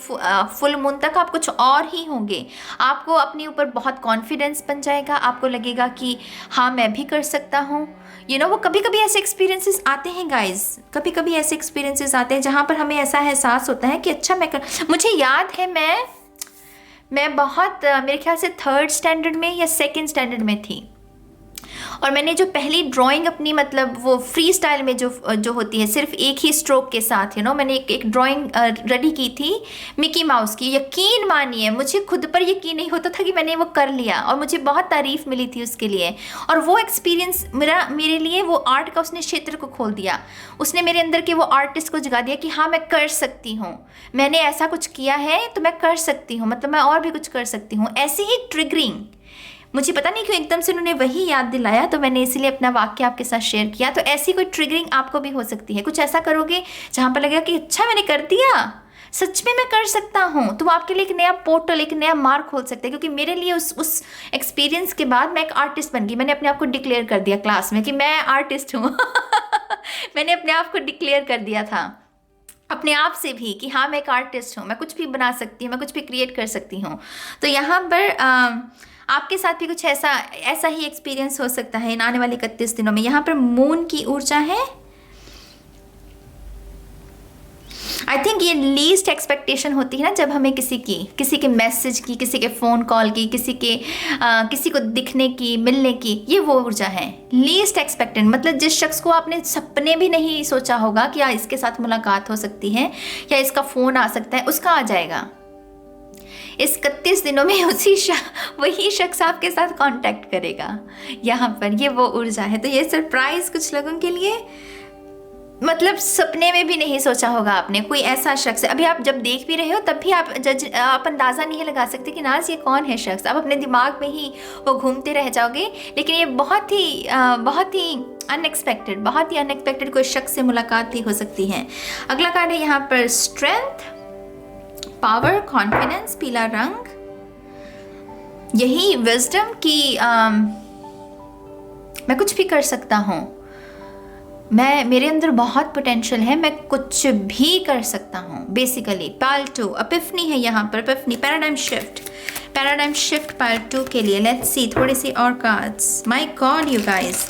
फुल मून तक आप कुछ और ही होंगे। आपको अपने ऊपर बहुत कॉन्फिडेंस बन जाएगा, आपको लगेगा कि हाँ मैं भी कर सकता हूँ। वो कभी कभी ऐसे एक्सपीरियंसेस आते हैं गाइज, कभी कभी ऐसे एक्सपीरियंसेस आते हैं जहाँ पर हमें ऐसा एहसास होता है कि अच्छा मुझे याद है मैं बहुत मेरे ख्याल से 3rd स्टैंडर्ड में या 2nd स्टैंडर्ड में थी, और मैंने जो पहली ड्राइंग अपनी, मतलब वो फ्री स्टाइल में जो होती है सिर्फ एक ही स्ट्रोक के साथ मैंने एक ड्राइंग रेडी की थी मिकी माउस की। यकीन मानिए मुझे खुद पर यकीन नहीं होता था कि मैंने वो कर लिया, और मुझे बहुत तारीफ़ मिली थी उसके लिए। और वो एक्सपीरियंस मेरे लिए वो आर्ट का उसने क्षेत्र को खोल दिया, उसने मेरे अंदर के वो आर्टिस्ट को जगा दिया कि हाँ मैं कर सकती हूँ, मैंने ऐसा कुछ किया है तो मैं कर सकती हूँ, मतलब मैं और भी कुछ कर सकती हूँ। ऐसी ही ट्रिगरिंग, मुझे पता नहीं क्यों एकदम से उन्होंने वही याद दिलाया, तो मैंने इसीलिए अपना वाक्य आपके साथ शेयर किया। तो ऐसी कोई ट्रिगरिंग आपको भी हो सकती है, कुछ ऐसा करोगे जहाँ पर लगेगा कि अच्छा मैंने कर दिया, सच में मैं कर सकता हूँ, तो वो आपके लिए एक नया पोर्टल, एक नया मार्ग खोल सकते हैं। क्योंकि मेरे लिए उस एक्सपीरियंस के बाद मैं एक आर्टिस्ट बन गई। मैंने अपने आप को डिक्लेयर कर दिया क्लास में कि मैं आर्टिस्ट हूँ मैंने अपने आप को डिक्लेयर कर दिया था अपने आप से भी कि हाँ मैं एक आर्टिस्ट हूँ, मैं कुछ भी बना सकती हूँ, मैं कुछ भी क्रिएट कर सकती हूँ। तो यहाँ पर आपके साथ भी कुछ ऐसा ही एक्सपीरियंस हो सकता है इन आने वाले 31 दिनों में। यहाँ पर मून की ऊर्जा है। आई थिंक ये लीस्ट एक्सपेक्टेशन होती है ना, जब हमें किसी के मैसेज की, किसी के फ़ोन कॉल की, किसी को दिखने की, मिलने की, ये वो ऊर्जा है लीस्ट एक्सपेक्टेड। मतलब जिस शख्स को आपने सपने भी नहीं सोचा होगा कि इसके साथ मुलाकात हो सकती है या इसका फ़ोन आ सकता है, उसका आ जाएगा। इस 31 दिनों में वही शख्स आपके साथ कांटेक्ट करेगा। यहाँ पर ये वो ऊर्जा है। तो ये सरप्राइज कुछ लोगों के लिए, मतलब सपने में भी नहीं सोचा होगा आपने कोई ऐसा शख्स। अभी आप जब देख भी रहे हो तब भी आप अंदाज़ा नहीं लगा सकते कि नाज ये कौन है शख्स। आप अपने दिमाग में ही वो घूमते रह जाओगे। लेकिन ये बहुत ही अनएक्सपेक्टेड कोई शख्स से मुलाकात भी हो सकती है। अगला कार्ड है यहाँ पर स्ट्रेंथ, पावर, कॉन्फिडेंस, पीला रंग। यही विजडम की मैं कुछ भी कर सकता हूँ, मेरे अंदर बहुत पोटेंशियल है, मैं कुछ भी कर सकता हूँ। बेसिकली पाल 2 एपिफनी है यहाँ पर, Epiphany paradigm shift. Paradigm shift part 2 के लिए लेट्स सी थोड़ी सी और cards. My God you guys,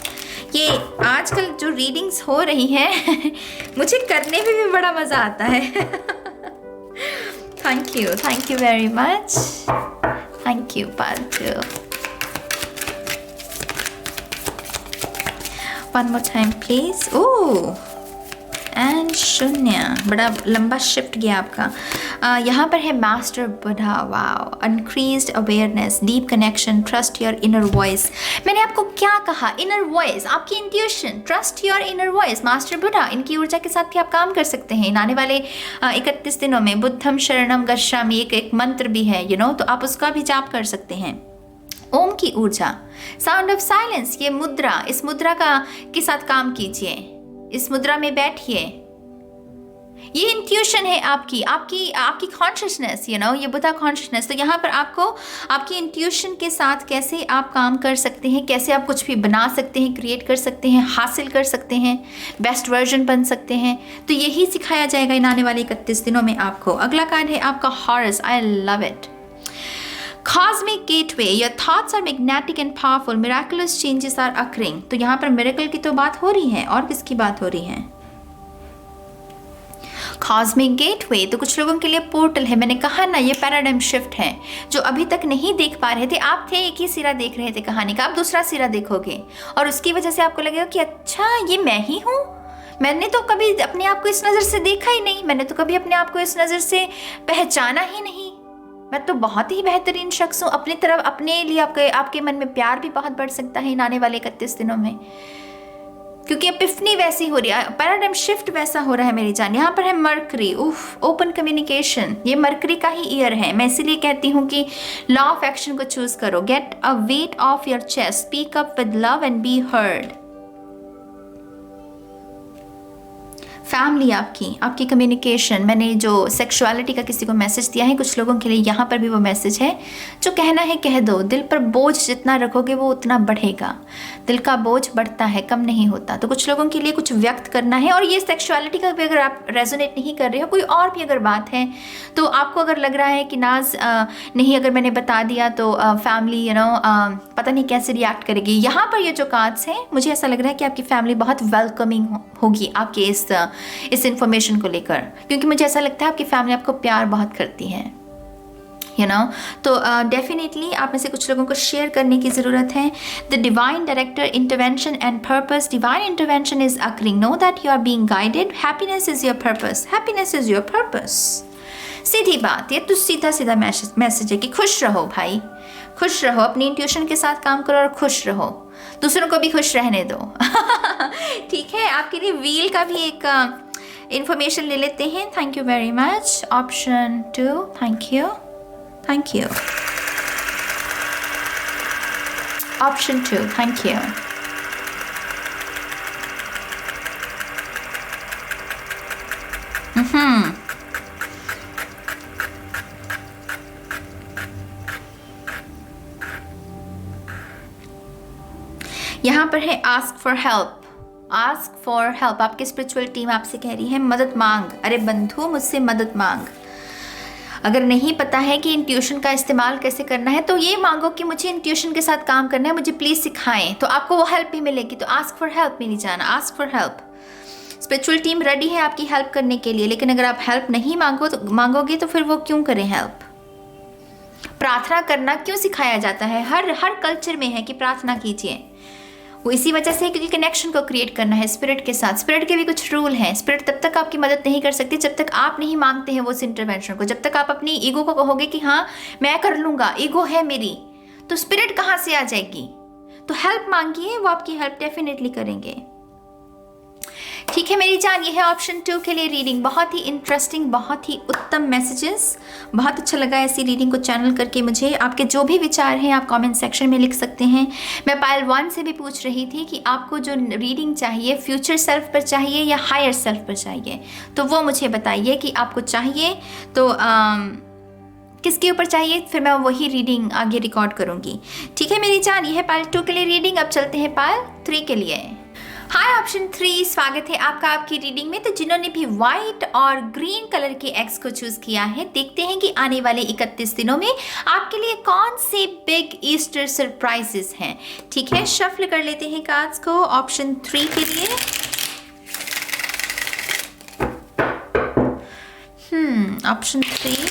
ये आजकल जो रीडिंग्स हो रही हैं मुझे करने में भी बड़ा मज़ा आता है। Thank you very much, thank you part 2। One more time please. Oh and शून्य, बड़ा लंबा शिफ्ट गया आपका। यहाँ पर है master Buddha. Wow, increased awareness, deep connection, trust your inner voice. मैंने आपको क्या कहा? इनर वॉइस, आपकी intuition, trust your inner voice. Master Buddha, इनकी ऊर्जा के साथ भी आप काम कर सकते हैं इन आने वाले 31 दिनों में। बुद्धम शरणम गच्छामि एक मंत्र भी है तो आप उसका भी जाप कर सकते हैं। ओम की ऊर्जा, साउंड ऑफ साइलेंस, ये मुद्रा, इस मुद्रा के साथ काम कीजिए, इस मुद्रा में बैठिए। ये इंट्यूशन है आपकी कॉन्शियसनेस, ये बुधा कॉन्शियसनेस। तो यहाँ पर आपको आपकी इंट्यूशन के साथ कैसे आप काम कर सकते हैं, कैसे आप कुछ भी बना सकते हैं, क्रिएट कर सकते हैं, हासिल कर सकते हैं, बेस्ट वर्जन बन सकते हैं। तो यही सिखाया जाएगा इन आने वाले 31 दिनों में आपको। अगला कार्ड है आपका harrows. I love it. Cosmic gateway, your thoughts are magnetic and powerful, miraculous changes are occurring। तो यहाँ पर मिरेकल की तो बात हो रही है, और किसकी बात हो रही है? Cosmic gateway तो कुछ लोगों के लिए पोर्टल है। मैंने कहा ना, ये पैराडाइम शिफ्ट है। जो अभी तक नहीं देख पा रहे थे, आप थे एक ही सिरा देख रहे थे कहानी का, आप दूसरा सिरा देखोगे और उसकी वजह से आपको लगेगा कि अच्छा ये मैं ही हूँ। मैंने तो कभी अपने आप को इस नज़र से देखा ही नहीं, मैंने तो कभी अपने आप को इस नज़र से पहचाना ही नहीं। मैं तो बहुत ही बेहतरीन शख्स हूँ। अपनी तरफ, अपने लिए आपके मन में प्यार भी बहुत बढ़ सकता है इन आने वाले 31 दिनों में, क्योंकि एपिफनी वैसी हो रही है, पैराडाइम शिफ्ट वैसा हो रहा है मेरी जान। यहाँ पर है मरकरी, ओपन कम्युनिकेशन, ये मरकरी का ही ईयर है। मैं इसीलिए कहती हूँ कि लॉ ऑफ एक्शन को चूज करो। Get a weight of your chest, speak up with love and be heard. Family, आपकी कम्युनिकेशन। मैंने जो सेक्सुअलिटी का किसी को मैसेज दिया है, कुछ लोगों के लिए यहाँ पर भी वो मैसेज है। जो कहना है कह दो। दिल पर बोझ जितना रखोगे वो उतना बढ़ेगा। दिल का बोझ बढ़ता है, कम नहीं होता। तो कुछ लोगों के लिए कुछ व्यक्त करना है। और ये सेक्सुअलिटी का भी अगर आप रेजोनेट नहीं कर रहे हो, कोई और भी अगर बात है, तो आपको अगर लग रहा है कि नाज नहीं, अगर मैंने बता दिया तो फैमिली पता नहीं कैसे रिएक्ट करेगी। यहाँ पर ये जो कार्ड्स हैं, मुझे ऐसा लग रहा है कि आपकी फैमिली बहुत वेलकमिंग होगी आपके इस इंफॉर्मेशन को लेकर, क्योंकि मुझे ऐसा लगता है आपकी फैमिली आपको प्यार बहुत करती है। तो डेफिनेटली आप में से कुछ लोगों को शेयर करने की ज़रूरत है। The divine director, intervention and purpose. Divine intervention is occurring. Know that you are being guided. Happiness is your purpose. Happiness is your purpose. सीधी बात, ये तो सीधा मैसेज है कि खुश रहो भाई, खुश रहो, अपनी इंट्यूशन के साथ काम करो और खुश रहो, दूसरों को भी खुश रहने दो। ठीक है, आपके लिए व्हील का भी एक इंफॉर्मेशन ले लेते हैं। Thank you very much. Option 2, thank you, thank you. Option 2, thank you. यहाँ पर है ask for help. Ask for help, आपकी स्पिरिचुअल टीम आपसे कह रही है मदद मांग। अरे बंधु, मुझसे मदद मांग। अगर नहीं पता है कि इंट्यूशन का इस्तेमाल कैसे करना है, तो ये मांगो कि मुझे इंट्यूशन के साथ काम करना है, मुझे प्लीज़ सिखाएं, तो आपको वो हेल्प भी मिलेगी। तो आस्क फॉर हेल्प मेरी जान, ask for help. Spiritual team ready है आपकी हेल्प करने के लिए, लेकिन अगर आप हेल्प नहीं मांगोगे तो फिर वो क्यों करें हेल्प? प्रार्थना करना क्यों सिखाया जाता है? हर कल्चर में है कि प्रार्थना कीजिए। वो इसी वजह से है क्योंकि कनेक्शन को क्रिएट करना है स्पिरिट के साथ। स्पिरिट के भी कुछ रूल हैं। स्पिरिट तब तक आपकी मदद नहीं कर सकती जब तक आप नहीं मांगते हैं वो उस इंटरवेंशन को। जब तक आप अपनी ईगो को कहोगे कि हाँ मैं कर लूँगा, ईगो है मेरी, तो स्पिरिट कहाँ से आ जाएगी? तो हेल्प मांगिए, वो आपकी हेल्प डेफिनेटली करेंगे। ठीक है मेरी जान, ये है ऑप्शन 2 के लिए रीडिंग। बहुत ही इंटरेस्टिंग, बहुत ही उत्तम मैसेजेस। बहुत अच्छा लगा ऐसी रीडिंग को चैनल करके मुझे। आपके जो भी विचार हैं आप कमेंट सेक्शन में लिख सकते हैं। मैं पायल 1 से भी पूछ रही थी कि आपको जो रीडिंग चाहिए फ्यूचर सेल्फ पर चाहिए या हायर सेल्फ पर चाहिए, तो वो मुझे बताइए कि आपको चाहिए तो किसके ऊपर चाहिए, फिर मैं वही रीडिंग आगे रिकॉर्ड करूँगी। ठीक है मेरी जान, ये है पायल 2 के लिए रीडिंग। अब चलते हैं पायल 3 के लिए। हाय ऑप्शन 3, स्वागत है आपका आपकी रीडिंग में। तो जिन्होंने भी व्हाइट और ग्रीन कलर के एग्स को चूज किया है, देखते हैं कि आने वाले 31 दिनों में आपके लिए कौन से बिग ईस्टर सरप्राइजेस हैं। ठीक है, शफल कर लेते हैं कार्ड्स को ऑप्शन 3 के लिए। Option 3,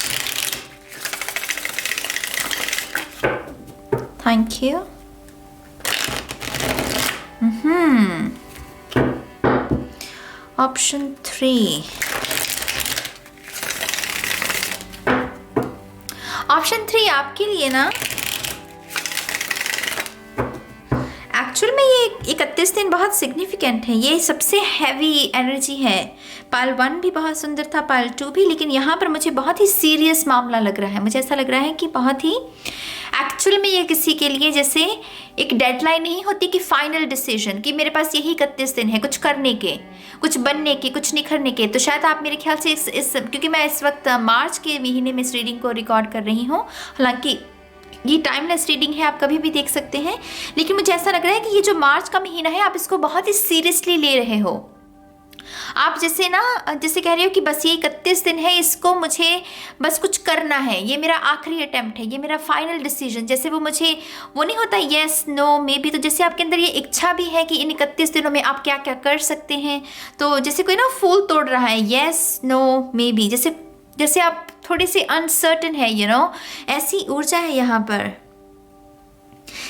thank you. Option 3, option 3 आपके लिए ना, एक्चुअल में ये 31 दिन बहुत सिग्निफिकेंट है। ये सबसे हैवी एनर्जी है। पाल 1 भी बहुत सुंदर था, पाल 2 भी, लेकिन यहाँ पर मुझे बहुत ही सीरियस मामला लग रहा है। मुझे ऐसा लग रहा है कि बहुत ही एक्चुअल में ये किसी के लिए जैसे एक डेडलाइन नहीं होती कि फाइनल डिसीजन कि मेरे पास यही 31 दिन है कुछ करने के, कुछ बनने के, कुछ निखरने के। तो शायद आप मेरे ख्याल से इस क्योंकि मैं इस वक्त मार्च के महीने में इस रीडिंग को रिकॉर्ड कर रही हूँ, हालांकि ये टाइमलेस रीडिंग है, आप कभी भी देख सकते हैं, लेकिन मुझे ऐसा लग रहा है कि ये जो मार्च का महीना है आप इसको बहुत ही सीरियसली ले रहे हो। आप जैसे कह रहे हो कि बस ये 31 दिन है, इसको मुझे बस कुछ करना है, ये मेरा आखिरी अटेम्प्ट है, ये मेरा फाइनल डिसीजन। जैसे वो मुझे वो नहीं होता येस नो मे बी, तो जैसे आपके अंदर ये इच्छा भी है कि इन 31 दिनों में आप क्या क्या कर सकते हैं। तो जैसे कोई ना फूल तोड़ रहा है, येस नो मे बी, जैसे आप थोड़ी सी अनसर्टन है, ऐसी ऊर्जा है यहाँ पर।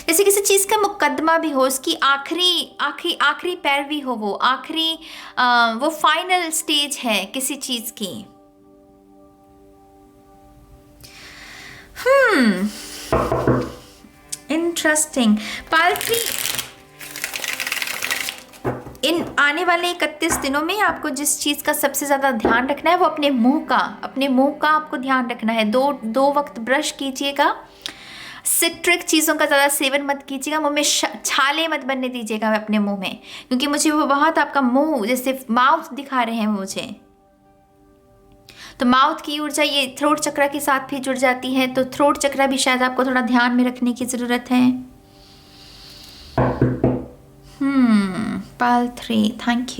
जैसे किसी चीज़ का मुकदमा भी हो, उसकी आखिरी पैरवी हो, वो फाइनल स्टेज है किसी चीज़ की। इंटरेस्टिंग। पाल 3, इन आने वाले 31 दिनों में आपको जिस चीज़ का सबसे ज़्यादा ध्यान रखना है वो अपने मुंह का आपको ध्यान रखना है। दो वक्त ब्रश कीजिएगा, सिट्रिक चीज़ों का ज़्यादा सेवन मत कीजिएगा, मुंह में छाले मत बनने दीजिएगा अपने मुंह में, क्योंकि मुझे वो बहुत आपका मुंह जैसे माउथ दिखा रहे हैं मुझे। तो माउथ की ऊर्जा ये थ्रोट चक्रा के साथ भी जुड़ जाती है, तो थ्रोट चक्रा भी शायद आपको थोड़ा ध्यान में रखने की ज़रूरत है। पाल 3, थैंक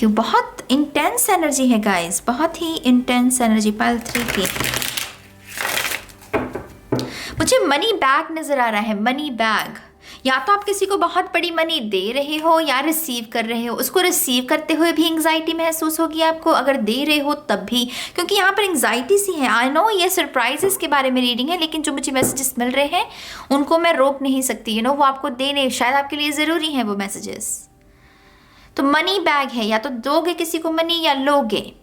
यू। बहुत इंटेंस एनर्जी है गाइस, बहुत ही इंटेंस एनर्जी पाल 3 की। मुझे मनी बैग नजर आ रहा है, मनी बैग। या तो आप किसी को बहुत बड़ी मनी दे रहे हो या रिसीव कर रहे हो। उसको रिसीव करते हुए भी एंग्जाइटी महसूस होगी आपको, अगर दे रहे हो तब भी, क्योंकि यहाँ पर एंग्जाइटी सी है। आई नो ये सरप्राइजेस के बारे में रीडिंग है, लेकिन जो मुझे मैसेजेस मिल रहे हैं उनको मैं रोक नहीं सकती। वो आपको देने शायद आपके लिए ज़रूरी हैं वो मैसेजेस। तो मनी बैग है, या तो दोगे किसी को मनी या लोगे।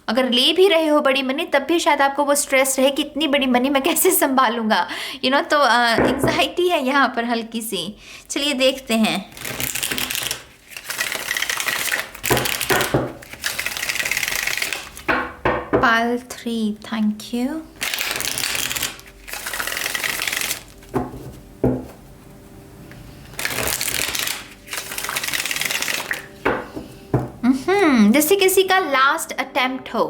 अगर ले भी रहे हो बड़ी मनी तब भी शायद आपको वो स्ट्रेस रहे कि इतनी बड़ी मनी मैं कैसे संभालूंगा, तो एंग्जाइटी है यहाँ पर हल्की सी। चलिए देखते हैं। पाल 3, थैंक यू। जैसे किसी का लास्ट अटेम्प्ट हो,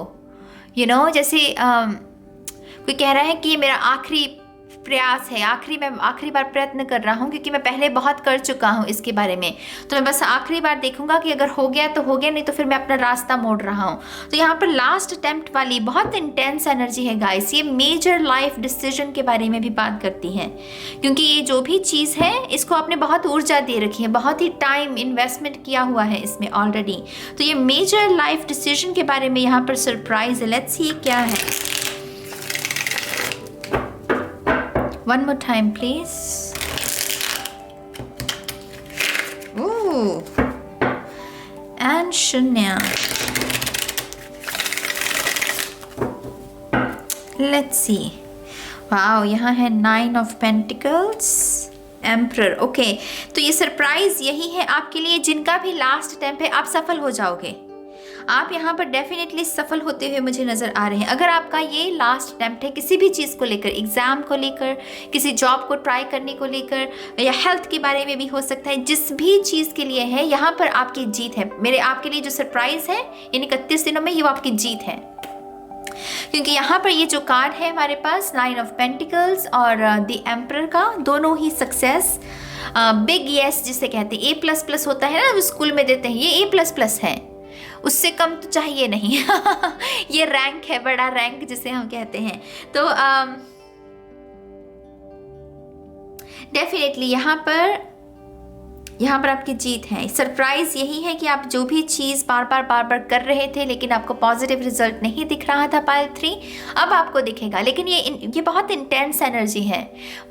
जैसे कोई कह रहा है कि ये मेरा आखिरी प्रयास है, मैं आखिरी बार प्रयत्न कर रहा हूँ, क्योंकि मैं पहले बहुत कर चुका हूँ इसके बारे में, तो मैं बस आखिरी बार देखूंगा कि अगर हो गया तो हो गया, नहीं तो फिर मैं अपना रास्ता मोड़ रहा हूँ। तो यहाँ पर लास्ट अटेम्प्ट वाली बहुत इंटेंस एनर्जी है गाइस। ये मेजर लाइफ डिसीजन के बारे में भी बात करती है, क्योंकि ये जो भी चीज़ है इसको आपने बहुत ऊर्जा दे रखी है, बहुत ही टाइम इन्वेस्टमेंट किया हुआ है इसमें ऑलरेडी। तो ये मेजर लाइफ डिसीजन के बारे में यहाँ पर सरप्राइज है। लेट्स सी क्या है। One more time, please. Ooh. And Shunya. Let's see. Wow, यहाँ है 9 of Pentacles, Emperor. Okay, तो ये सरप्राइज यही है आपके लिए। जिनका भी लास्ट अटेम्प्ट है आप सफल हो जाओगे। आप यहाँ पर डेफिनेटली सफल होते हुए मुझे नज़र आ रहे हैं। अगर आपका ये लास्ट अटेम्प्ट है किसी भी चीज़ को लेकर, एग्ज़ाम को लेकर, किसी जॉब को ट्राई करने को लेकर, या हेल्थ के बारे में भी हो सकता है, जिस भी चीज़ के लिए है, यहाँ पर आपकी जीत है। मेरे आपके लिए जो सरप्राइज़ है इन 31 दिनों में, ये आपकी जीत है, क्योंकि यहाँ पर ये जो कार्ड है हमारे पास 9 ऑफ पेंटिकल्स और द एम्परर का, दोनों ही सक्सेस बिग येस जिसे कहते हैं, A++ होता है ना, स्कूल में देते हैं, ये A++ है, उससे कम तो चाहिए नहीं। ये रैंक है, बड़ा रैंक जिसे हम कहते हैं। तो डेफिनेटली यहाँ पर आपकी जीत है। सरप्राइज यही है कि आप जो भी चीज़ बार बार कर रहे थे लेकिन आपको पॉजिटिव रिजल्ट नहीं दिख रहा था पाइल 3, अब आपको दिखेगा। लेकिन ये बहुत इंटेंस एनर्जी है,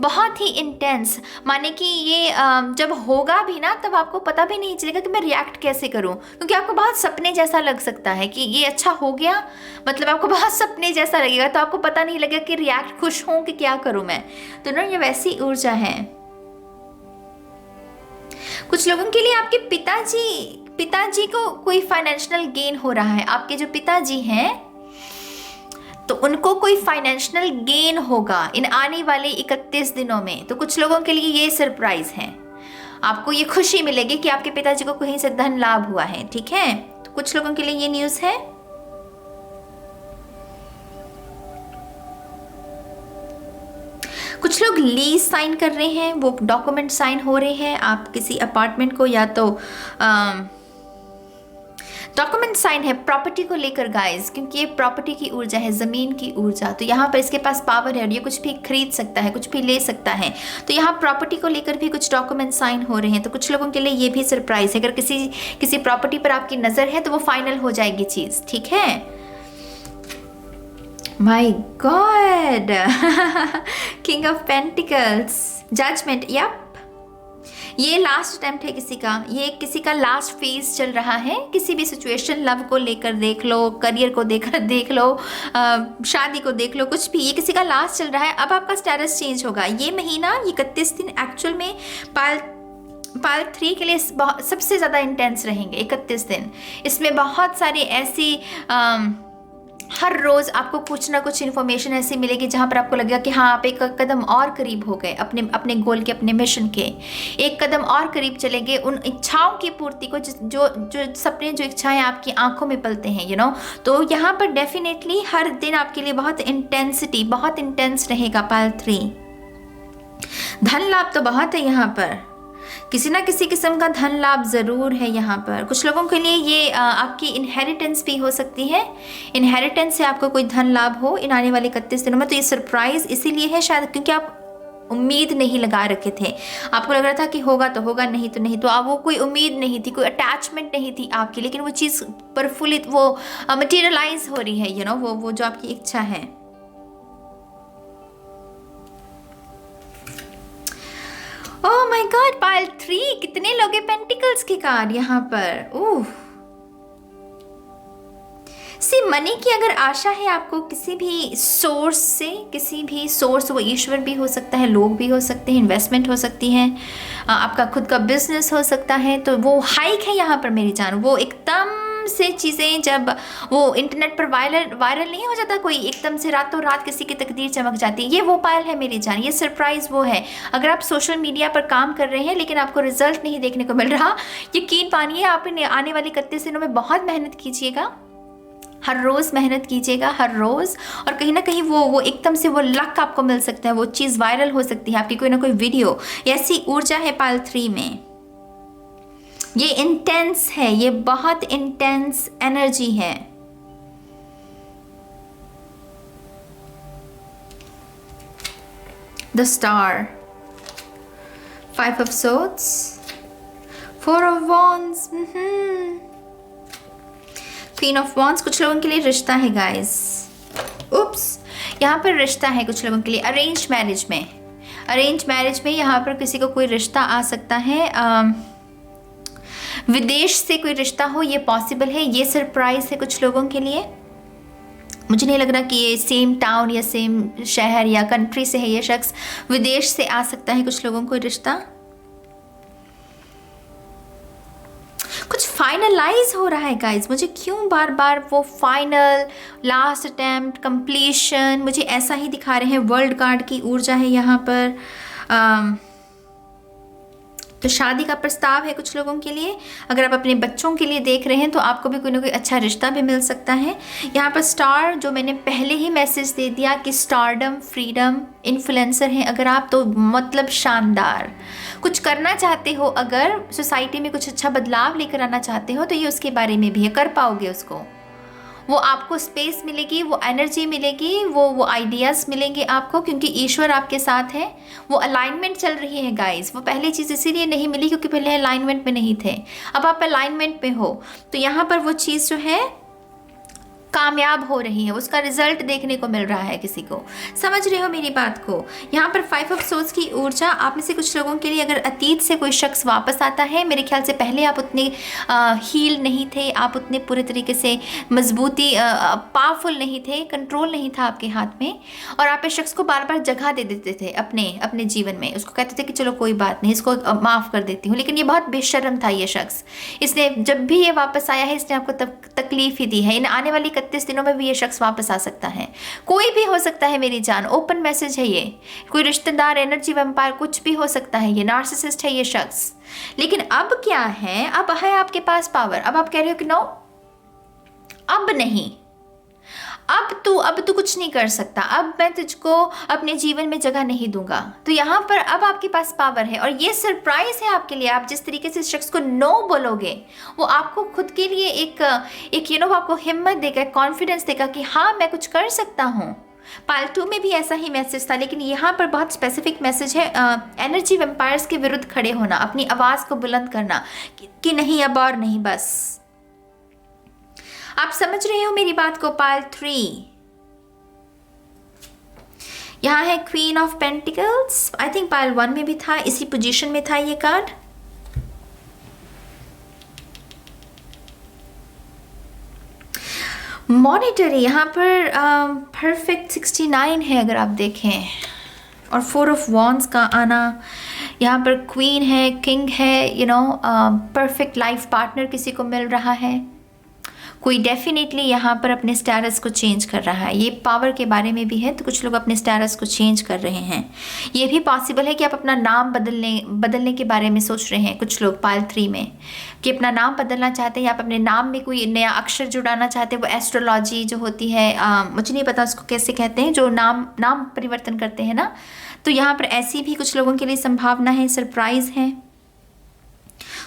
बहुत ही इंटेंस, माने कि ये जब होगा भी ना तब आपको पता भी नहीं चलेगा कि मैं रिएक्ट कैसे करूं, क्योंकि आपको बहुत सपने जैसा लग सकता है कि ये अच्छा हो गया, मतलब आपको बहुत सपने जैसा लगेगा, तो आपको पता नहीं लगेगा कि रिएक्ट खुश हूं कि क्या करूं मैं। तो ना ये वैसी ऊर्जा है। कुछ लोगों के लिए आपके पिताजी को कोई फाइनेंशियल गेन हो रहा है। आपके जो पिताजी हैं तो उनको कोई फाइनेंशियल गेन होगा इन आने वाले 31 दिनों में। तो कुछ लोगों के लिए ये सरप्राइज है, आपको ये खुशी मिलेगी कि आपके पिताजी को कहीं से धन लाभ हुआ है, ठीक है। तो कुछ लोगों के लिए ये न्यूज़ है। कुछ लोग लीज साइन कर रहे हैं, वो डॉक्यूमेंट साइन हो रहे हैं। आप किसी अपार्टमेंट को या तो डॉक्यूमेंट साइन है प्रॉपर्टी को लेकर गाइस, क्योंकि ये प्रॉपर्टी की ऊर्जा है, ज़मीन की ऊर्जा। तो यहाँ पर इसके पास पावर है और ये कुछ भी खरीद सकता है, कुछ भी ले सकता है। तो यहाँ प्रॉपर्टी को लेकर भी कुछ डॉक्यूमेंट साइन हो रहे हैं। तो कुछ लोगों के लिए ये भी सरप्राइज है। अगर किसी प्रॉपर्टी पर आपकी नज़र है तो वो फाइनल हो जाएगी चीज़, ठीक है। My God, king of pentacles, judgement, yup, ये लास्ट अटेम्प्ट है किसी का, ये किसी का लास्ट फेज चल रहा है। किसी भी सिचुएशन, लव को लेकर देख लो, करियर को देख लो, शादी को देख लो, कुछ भी, ये किसी का लास्ट चल रहा है। अब आपका स्टेटस चेंज होगा। ये महीना, ये 31 दिन एक्चुअल में पाल 3 के लिए सबसे ज़्यादा इंटेंस रहेंगे। 31 दिन, इसमें बहुत सारी ऐसी हर रोज़ आपको कुछ ना कुछ इन्फॉर्मेशन ऐसी मिलेगी जहाँ पर आपको लगेगा कि हाँ, आप एक कदम और करीब हो गए अपने गोल के, अपने मिशन के, एक कदम और करीब चले गए उन इच्छाओं की पूर्ति को, जो सपने, जो इच्छाएं आपकी आंखों में पलते हैं, यू नो। तो यहाँ पर डेफिनेटली हर दिन आपके लिए बहुत इंटेंस रहेगा पाल 3। धन लाभ तो बहुत है यहाँ पर, किसी ना किसी किस्म का धन लाभ ज़रूर है यहाँ पर। कुछ लोगों के लिए ये आपकी इनहेरिटेंस भी हो सकती है, इनहेरिटेंस से आपको कोई धन लाभ हो इन आने वाले 31 दिनों में। तो ये सरप्राइज़ इसीलिए है शायद क्योंकि आप उम्मीद नहीं लगा रखे थे, आपको लग रहा था कि होगा तो होगा, नहीं तो नहीं। तो आप, वो कोई उम्मीद नहीं थी, कोई अटैचमेंट नहीं थी आपकी, लेकिन वो चीज़ प्रफुल्लित, वो मटेरियलाइज हो रही है, यू नो, वो जो आपकी इच्छा है। ओह माय गॉड, पाइल 3, कितने लोग हैं पेंटिकल्स की कार्ड यहाँ पर। ओह, मनी की अगर आशा है आपको किसी भी सोर्स से, वो ईश्वर भी हो सकता है, लोग भी हो सकते हैं, इन्वेस्टमेंट हो सकती है, आपका खुद का बिजनेस हो सकता है। तो वो हाइक है यहाँ पर मेरी जान, वो एकदम से चीज़ें जब वो इंटरनेट पर वायरल नहीं हो जाता कोई, एकदम से रातों रात किसी की तकदीर चमक जाती है, ये वो पायल है मेरी जान, ये सरप्राइज़ वो है। अगर आप सोशल मीडिया पर काम कर रहे हैं लेकिन आपको रिजल्ट नहीं देखने को मिल रहा, यकीन मानिए आप आने वाले 31 दिनों में बहुत मेहनत कीजिएगा, हर रोज़ मेहनत कीजिएगा, हर रोज़, और कहीं ना कहीं वो एकदम से वो लक आपको मिल सकता है, वो चीज़ वायरल हो सकती है, आपकी कोई ना कोई वीडियो। ऐसी ऊर्जा है पाल 3 में, ये इंटेंस है, ये बहुत इंटेंस एनर्जी है। The star, 5 of swords, 4 of wands, queen of wands. कुछ लोगों के लिए रिश्ता है गाइस, उप्स, यहाँ पर रिश्ता है कुछ लोगों के लिए अरेंज मैरिज में यहाँ पर किसी को कोई रिश्ता आ सकता है, विदेश से कोई रिश्ता हो, ये पॉसिबल है, ये सरप्राइज है कुछ लोगों के लिए। मुझे नहीं लग रहा कि ये सेम टाउन या सेम शहर या कंट्री से है ये शख्स, विदेश से आ सकता है कुछ लोगों को रिश्ता। कुछ फाइनलाइज हो रहा है गाइज, मुझे क्यों बार बार वो फाइनल, लास्ट अटेम्प्ट, कंप्लीशन, मुझे ऐसा ही दिखा रहे हैं। वर्ल्ड कार्ड की ऊर्जा है यहाँ पर, तो शादी का प्रस्ताव है कुछ लोगों के लिए। अगर आप अपने बच्चों के लिए देख रहे हैं तो आपको भी कोई ना कोई अच्छा रिश्ता भी मिल सकता है। यहाँ पर स्टार जो मैंने पहले ही मैसेज दे दिया कि स्टारडम, फ्रीडम, इन्फ्लुएंसर हैं अगर आप, तो मतलब शानदार कुछ करना चाहते हो, अगर सोसाइटी में कुछ अच्छा बदलाव लेकर आना चाहते हो तो ये उसके बारे में भी है, कर पाओगे उसको। वो आपको स्पेस मिलेगी, वो एनर्जी मिलेगी, वो आइडियाज़ मिलेंगे आपको, क्योंकि ईश्वर आपके साथ है। वो अलाइनमेंट चल रही है गाइस। वो पहली चीज़ इसीलिए नहीं मिली क्योंकि पहले अलाइनमेंट में नहीं थे, अब आप अलाइनमेंट में हो, तो यहाँ पर वो चीज़ जो है कामयाब हो रही है, उसका रिजल्ट देखने को मिल रहा है किसी को। समझ रहे हो मेरी बात को? यहाँ पर 5 ऑफ सोर्स की ऊर्जा आप में से कुछ लोगों के लिए, अगर अतीत से कोई शख्स वापस आता है, मेरे ख्याल से पहले आप उतने हील नहीं थे, आप उतने पूरे तरीके से मजबूती पावरफुल नहीं थे, कंट्रोल नहीं था आपके हाथ में, और आप इस शख्स को बार बार जगह दे देते थे अपने जीवन में। उसको कहते थे कि चलो कोई बात नहीं, इसको माफ़ कर देती हूँ, लेकिन ये बहुत बेशर्म था ये शख्स। इसने जब भी ये वापस आया है इसने आपको तकलीफ ही दी है। इन आने वाली 31 दिनों में भी ये शख्स वापस आ सकता है, कोई भी हो सकता है मेरी जान, ओपन मैसेज है ये। कोई रिश्तेदार, एनर्जी वैम्पायर, कुछ भी हो सकता है, ये नार्सिसिस्ट है ये शख्स। लेकिन अब क्या है, अब है आपके पास पावर। अब आप कह रहे हो कि नो, अब नहीं, अब तू कुछ नहीं कर सकता, अब मैं तुझको अपने जीवन में जगह नहीं दूंगा। तो यहाँ पर अब आपके पास पावर है, और ये सरप्राइज है आपके लिए। आप जिस तरीके से इस शख्स को नो बोलोगे, वो आपको खुद के लिए एक आपको हिम्मत देगा, कॉन्फिडेंस देगा कि हाँ मैं कुछ कर सकता हूँ। पार्ट 2 में भी ऐसा ही मैसेज था, लेकिन यहाँ पर बहुत स्पेसिफिक मैसेज है, एनर्जी वैम्पायर्स के विरुद्ध खड़े होना, अपनी आवाज़ को बुलंद करना कि नहीं, अब और नहीं, बस। आप समझ रहे हो मेरी बात को? पाइल 3 यहाँ है queen of pentacles. I think pile 1 में भी था, इसी पोजीशन में था ये कार्ड। मॉनिटरी यहाँ पर परफेक्ट 69 है अगर आप देखें, और 4 ऑफ वॉन्ड्स का आना। यहाँ पर क्वीन है, किंग है, परफेक्ट लाइफ पार्टनर किसी को मिल रहा है। कोई डेफिनेटली यहाँ पर अपने स्टेटस को चेंज कर रहा है। ये पावर के बारे में भी है, तो कुछ लोग अपने स्टेटस को चेंज कर रहे हैं। ये भी पॉसिबल है कि आप अपना नाम बदलने के बारे में सोच रहे हैं कुछ लोग पाइल 3 में, कि अपना नाम बदलना चाहते हैं, या आप अपने नाम में कोई नया अक्षर जुड़ाना चाहते हैं। वो एस्ट्रोलॉजी जो होती है, मुझे नहीं पता उसको कैसे कहते हैं, जो नाम परिवर्तन करते हैं ना, तो यहाँ पर ऐसी भी कुछ लोगों के लिए संभावना है, सरप्राइज़ है।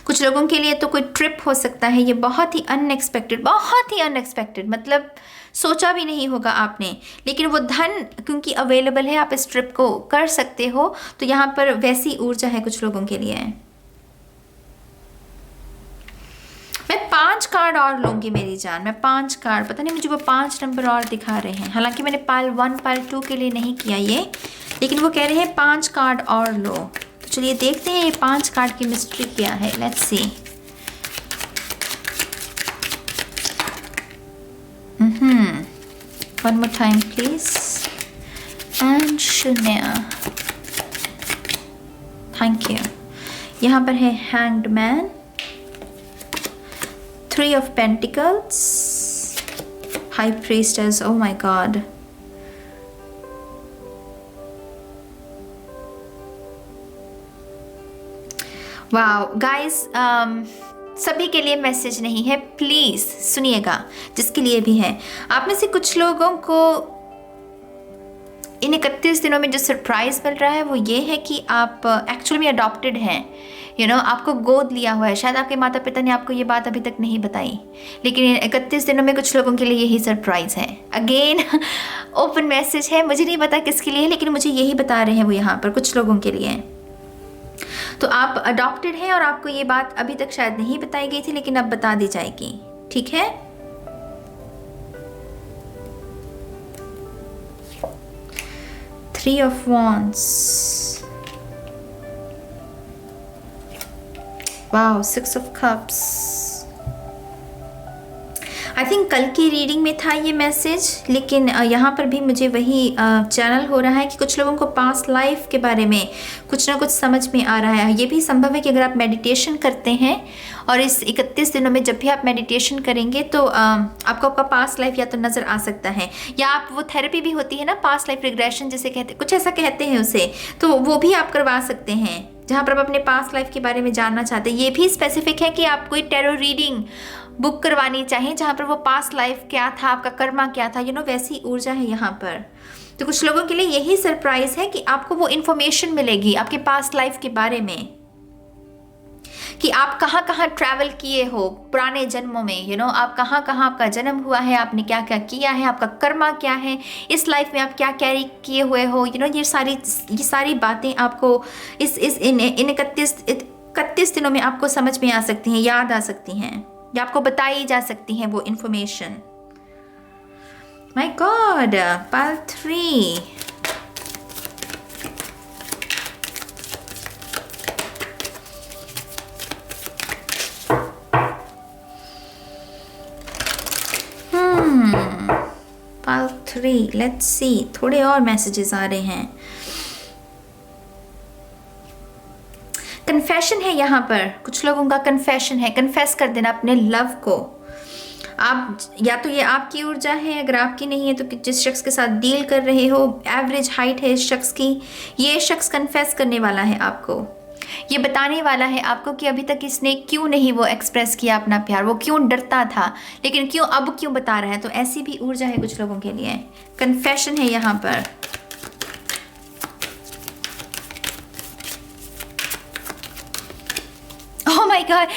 कुछ लोगों के लिए तो कोई ट्रिप हो सकता है, ये बहुत ही अनएक्सपेक्टेड, मतलब सोचा भी नहीं होगा आपने, लेकिन वो धन क्योंकि अवेलेबल है, आप इस ट्रिप को कर सकते हो। तो यहाँ पर वैसी ऊर्जा है कुछ लोगों के लिए। मैं 5 कार्ड और लूँगी मेरी जान, मैं 5 कार्ड, पता नहीं मुझे वो 5 नंबर और दिखा रहे हैं। हालांकि मैंने पाइल 1 पाइल 2 के लिए नहीं किया ये, लेकिन वो कह रहे हैं 5 कार्ड और लो। चलिए देखते हैं ये 5 कार्ड की मिस्ट्री क्या है। Let's see. One more time please. And शून्य, थैंक यू। यहाँ पर है hanged man, 3 of pentacles, high priestess, oh my God, wow guys, सभी के लिए मैसेज नहीं है, प्लीज़ सुनिएगा, जिसके लिए भी है। आप में से कुछ लोगों को इन 31 दिनों में जो सरप्राइज़ मिल रहा है वो ये है कि आप एक्चुअली में अडॉप्टेड हैं। आपको गोद लिया हुआ है। शायद आपके माता पिता ने आपको ये बात अभी तक नहीं बताई, लेकिन 31 दिनों में कुछ लोगों के लिए यही सरप्राइज़ है। अगेन ओपन मैसेज है, मुझे नहीं पता किसके लिए, लेकिन मुझे यही बता रहे हैं वो यहाँ पर कुछ लोगों के लिए। तो आप अडॉप्टेड हैं और आपको ये बात अभी तक शायद नहीं बताई गई थी, लेकिन अब बता दी जाएगी, ठीक है? Three of Wands, wow, 6 of Cups। I think कल की रीडिंग में था ये मैसेज, लेकिन यहाँ पर भी मुझे वही चैनल हो रहा है कि कुछ लोगों को पास्ट लाइफ के बारे में कुछ ना कुछ समझ में आ रहा है। ये भी संभव है कि अगर आप मेडिटेशन करते हैं और इस 31 दिनों में जब भी आप मेडिटेशन करेंगे तो आपको आपका पास्ट लाइफ या तो नज़र आ सकता है, या आप वो थेरेपी भी होती है ना, पास्ट लाइफ रिग्रेशन जिसे कहते, कुछ ऐसा कहते हैं उसे, तो वो भी आप करवा सकते हैं। जहाँ पर आप अपने पास्ट लाइफ के बारे में जानना चाहते हैं। ये भी स्पेसिफिक है कि आप कोई टैरो रीडिंग बुक करवानी चाहिए जहाँ पर वो पास्ट लाइफ क्या था, आपका कर्मा क्या था, वैसी ऊर्जा है यहाँ पर। तो कुछ लोगों के लिए यही सरप्राइज है कि आपको वो इन्फॉर्मेशन मिलेगी आपके पास्ट लाइफ के बारे में, कि आप कहाँ कहाँ ट्रैवल किए हो पुराने जन्मों में, आप कहाँ कहाँ आपका जन्म हुआ है, आपने क्या क्या किया है, आपका कर्मा क्या है, इस लाइफ में आप क्या कैरी किए हुए हो, ये सारी बातें आपको इन 31 दिनों में आपको समझ में आ सकती हैं, याद आ सकती हैं, या आपको बताई जा सकती हैं वो information. My God, pile 3। Pile 3, let's see, थोड़े और मैसेजेस आ रहे हैं। कन्फेशन है यहाँ पर, कुछ लोगों का कन्फेशन है, कन्फेस कर देना अपने लव को। आप या तो ये आपकी ऊर्जा है, अगर आपकी नहीं है तो जिस शख्स के साथ डील कर रहे हो, एवरेज हाइट है इस शख्स की, ये शख्स कन्फेस करने वाला है आपको, ये बताने वाला है आपको कि अभी तक इसने क्यों नहीं वो एक्सप्रेस किया अपना प्यार, वो क्यों डरता था, लेकिन अब क्यों बता रहा है। तो ऐसी भी ऊर्जा है कुछ लोगों के लिए, कन्फेशन है यहाँ पर। ओह माय गॉड,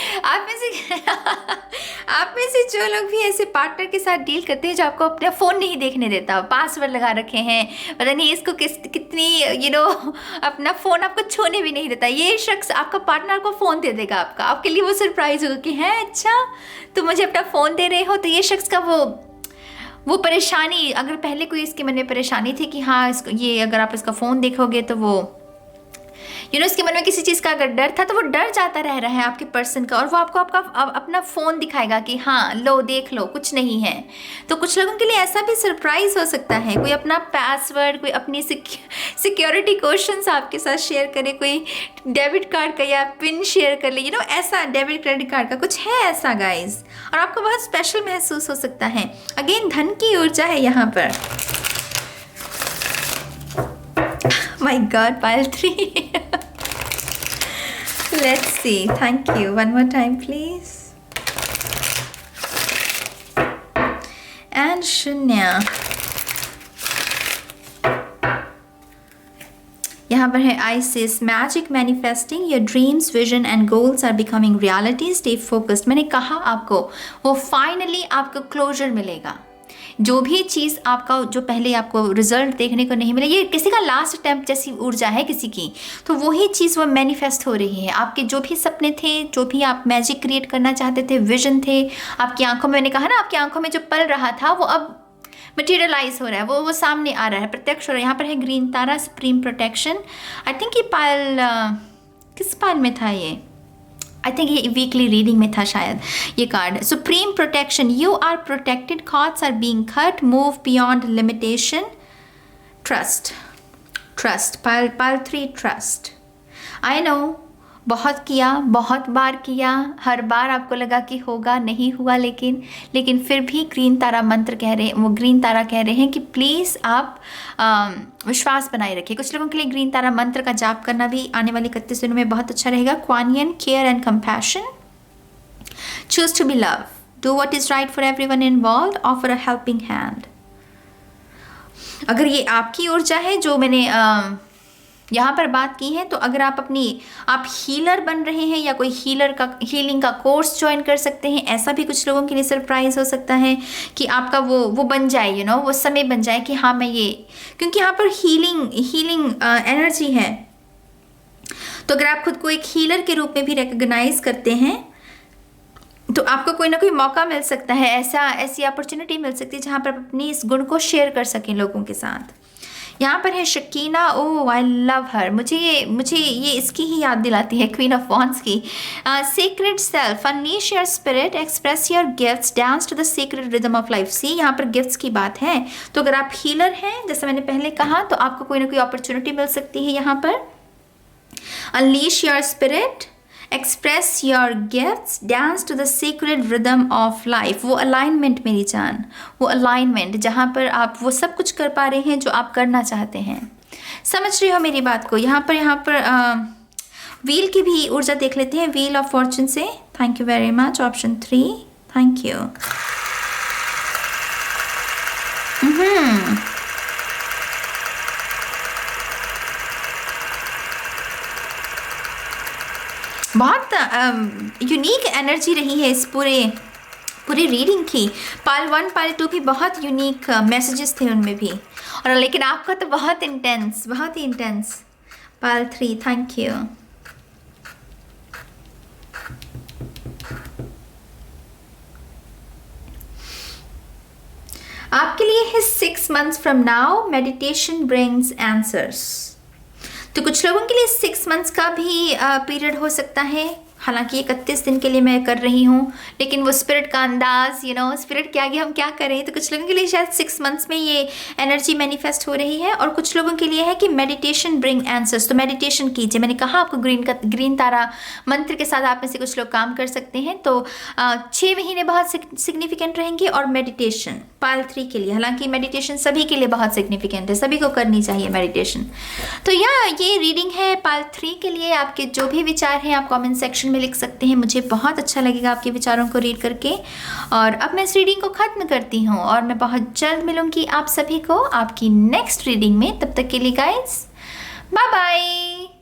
आप में से जो लोग भी ऐसे पार्टनर के साथ डील करते हैं जो आपको अपना फ़ोन नहीं देखने देता, पासवर्ड लगा रखे हैं, पता नहीं इसको कितनी अपना फ़ोन आपको छूने भी नहीं देता, ये शख्स आपका पार्टनर को फ़ोन दे देगा आपके लिए वो सरप्राइज़ होगा कि है अच्छा तो मुझे अपना फ़ोन दे रहे हो। तो ये शख्स का वो परेशानी, अगर पहले कोई इसके मन में परेशानी थी कि हाँ ये अगर आप इसका फ़ोन देखोगे तो वो उसके मन में किसी चीज़ का अगर डर था तो वो डर जाता रह रहा है आपके पर्सन का, और वो आपको अपना फ़ोन दिखाएगा कि हाँ लो देख लो कुछ नहीं है। तो कुछ लोगों के लिए ऐसा भी सरप्राइज़ हो सकता है, कोई अपना पासवर्ड, कोई अपनी सिक्योरिटी क्वेश्चंस आपके साथ शेयर करे, कोई डेबिट कार्ड का या पिन शेयर कर ले, ऐसा डेबिट क्रेडिट कार्ड का कुछ है ऐसा गाइज, और आपको बहुत स्पेशल महसूस हो सकता है। अगेन धन की ऊर्जा है यहाँ पर। My God, pile 3. Let's see. Thank you. One more time, please. And शून्य। यहाँ पर है Isis, magic manifesting, your dreams, vision and goals are becoming reality. Stay focused. मैंने कहा आपको वो फाइनली आपको क्लोजर मिलेगा। जो भी चीज़ आपका जो पहले आपको रिजल्ट देखने को नहीं मिला, ये किसी का लास्ट अटेम्प्ट जैसी ऊर्जा है किसी की, तो वही चीज़ वो मैनिफेस्ट हो रही है। आपके जो भी सपने थे, जो भी आप मैजिक क्रिएट करना चाहते थे, विजन थे आपकी आंखों में, मैंने कहा ना आपकी आंखों में जो पल रहा था वो अब मटेरियलाइज हो रहा है, वो सामने आ रहा है, प्रत्यक्ष हो रहा है। यहाँ पर है green Tara, supreme protection. I think ये पायल किस पायल में था ये, आई थिंक ये वीकली रीडिंग में था शायद ये card. Supreme protection, you are protected, cords are being cut, move beyond limitation, trust. Pile 3, trust. I know बहुत किया, बहुत बार किया, हर बार आपको लगा कि होगा, नहीं हुआ, लेकिन फिर भी ग्रीन तारा मंत्र कह रहे हैं, वो ग्रीन तारा कह रहे हैं कि प्लीज़ आप विश्वास बनाए रखिए। कुछ लोगों के लिए ग्रीन तारा मंत्र का जाप करना भी आने वाले 31 दिनों में बहुत अच्छा रहेगा। Quan Yin, care and compassion, choose to be love, do what is right for everyone involved, offer a helping hand. अगर ये आपकी ऊर्जा है जो मैंने यहाँ पर बात की है, तो अगर आप हीलर बन रहे हैं या कोई हीलिंग का कोर्स ज्वाइन कर सकते हैं, ऐसा भी कुछ लोगों के लिए सरप्राइज हो सकता है कि आपका वो बन जाए, वो समय बन जाए कि हाँ मैं ये, क्योंकि यहाँ पर हीलिंग एनर्जी है। तो अगर आप खुद को एक हीलर के रूप में भी रिकॉग्नाइज करते हैं तो आपको कोई ना कोई मौका मिल सकता है, ऐसी अपॉर्चुनिटी मिल सकती है जहाँ पर आप अपनी इस गुण को शेयर कर सकें लोगों के साथ। यहाँ पर है शकीना, ओह आई लव हर, मुझे ये इसकी ही याद दिलाती है, क्वीन ऑफ वॉन्ड्स की। Secret self, unleash your spirit, express your gifts, dance to the secret rhythm of life. See यहाँ पर गिफ्ट्स की बात है, तो अगर आप हीलर हैं जैसे मैंने पहले कहा, तो आपको कोई ना कोई अपॉर्चुनिटी मिल सकती है यहाँ पर। Unleash your spirit, express your gifts, dance to the secret rhythm of life. वो अलाइनमेंट मेरी जान, वो अलाइनमेंट जहाँ पर आप वो सब कुछ कर पा रहे हैं जो आप करना चाहते हैं। समझ रहे हो मेरी बात को? यहाँ पर व्हील की भी ऊर्जा देख लेते हैं, व्हील ऑफ फॉर्चून से। Thank you very much, option 3, thank you. बहुत यूनिक एनर्जी रही है इस पूरी रीडिंग की। पाल 1 पाल 2 भी बहुत यूनिक मैसेजेस थे उनमें भी, और लेकिन आपका तो बहुत इंटेंस, बहुत ही इंटेंस। Pal 3, thank you. आपके लिए है 6 months from now meditation brings answers। तो कुछ लोगों के लिए 6 months का भी पीरियड हो सकता है। हालांकि 31 दिन के लिए मैं कर रही हूँ, लेकिन वो स्पिरिट का अंदाज, स्पिरिट के आगे हम क्या करें। तो कुछ लोगों के लिए शायद 6 months में ये एनर्जी मैनिफेस्ट हो रही है, और कुछ लोगों के लिए है कि मेडिटेशन ब्रिंग आंसर्स। तो मेडिटेशन कीजिए। मैंने कहा आपको ग्रीन तारा मंत्र के साथ आप में से कुछ लोग काम कर सकते हैं। तो 6 महीने बहुत सिग्निफिकेंट रहेंगे। और मेडिटेशन पाल 3 के लिए, हालांकि मेडिटेशन सभी के लिए बहुत सिग्निफिकेंट है, सभी को करनी चाहिए मेडिटेशन। तो ये रीडिंग है पाल 3 के लिए। आपके जो भी विचार हैं आप कमेंट सेक्शन में लिख सकते हैं। मुझे बहुत अच्छा लगेगा आपके विचारों को रीड करके। और अब मैं इस रीडिंग को ख़त्म करती हूँ, और मैं बहुत जल्द मिलूंगी आप सभी को आपकी नेक्स्ट रीडिंग में। तब तक के लिए गाइस, बाय बाय।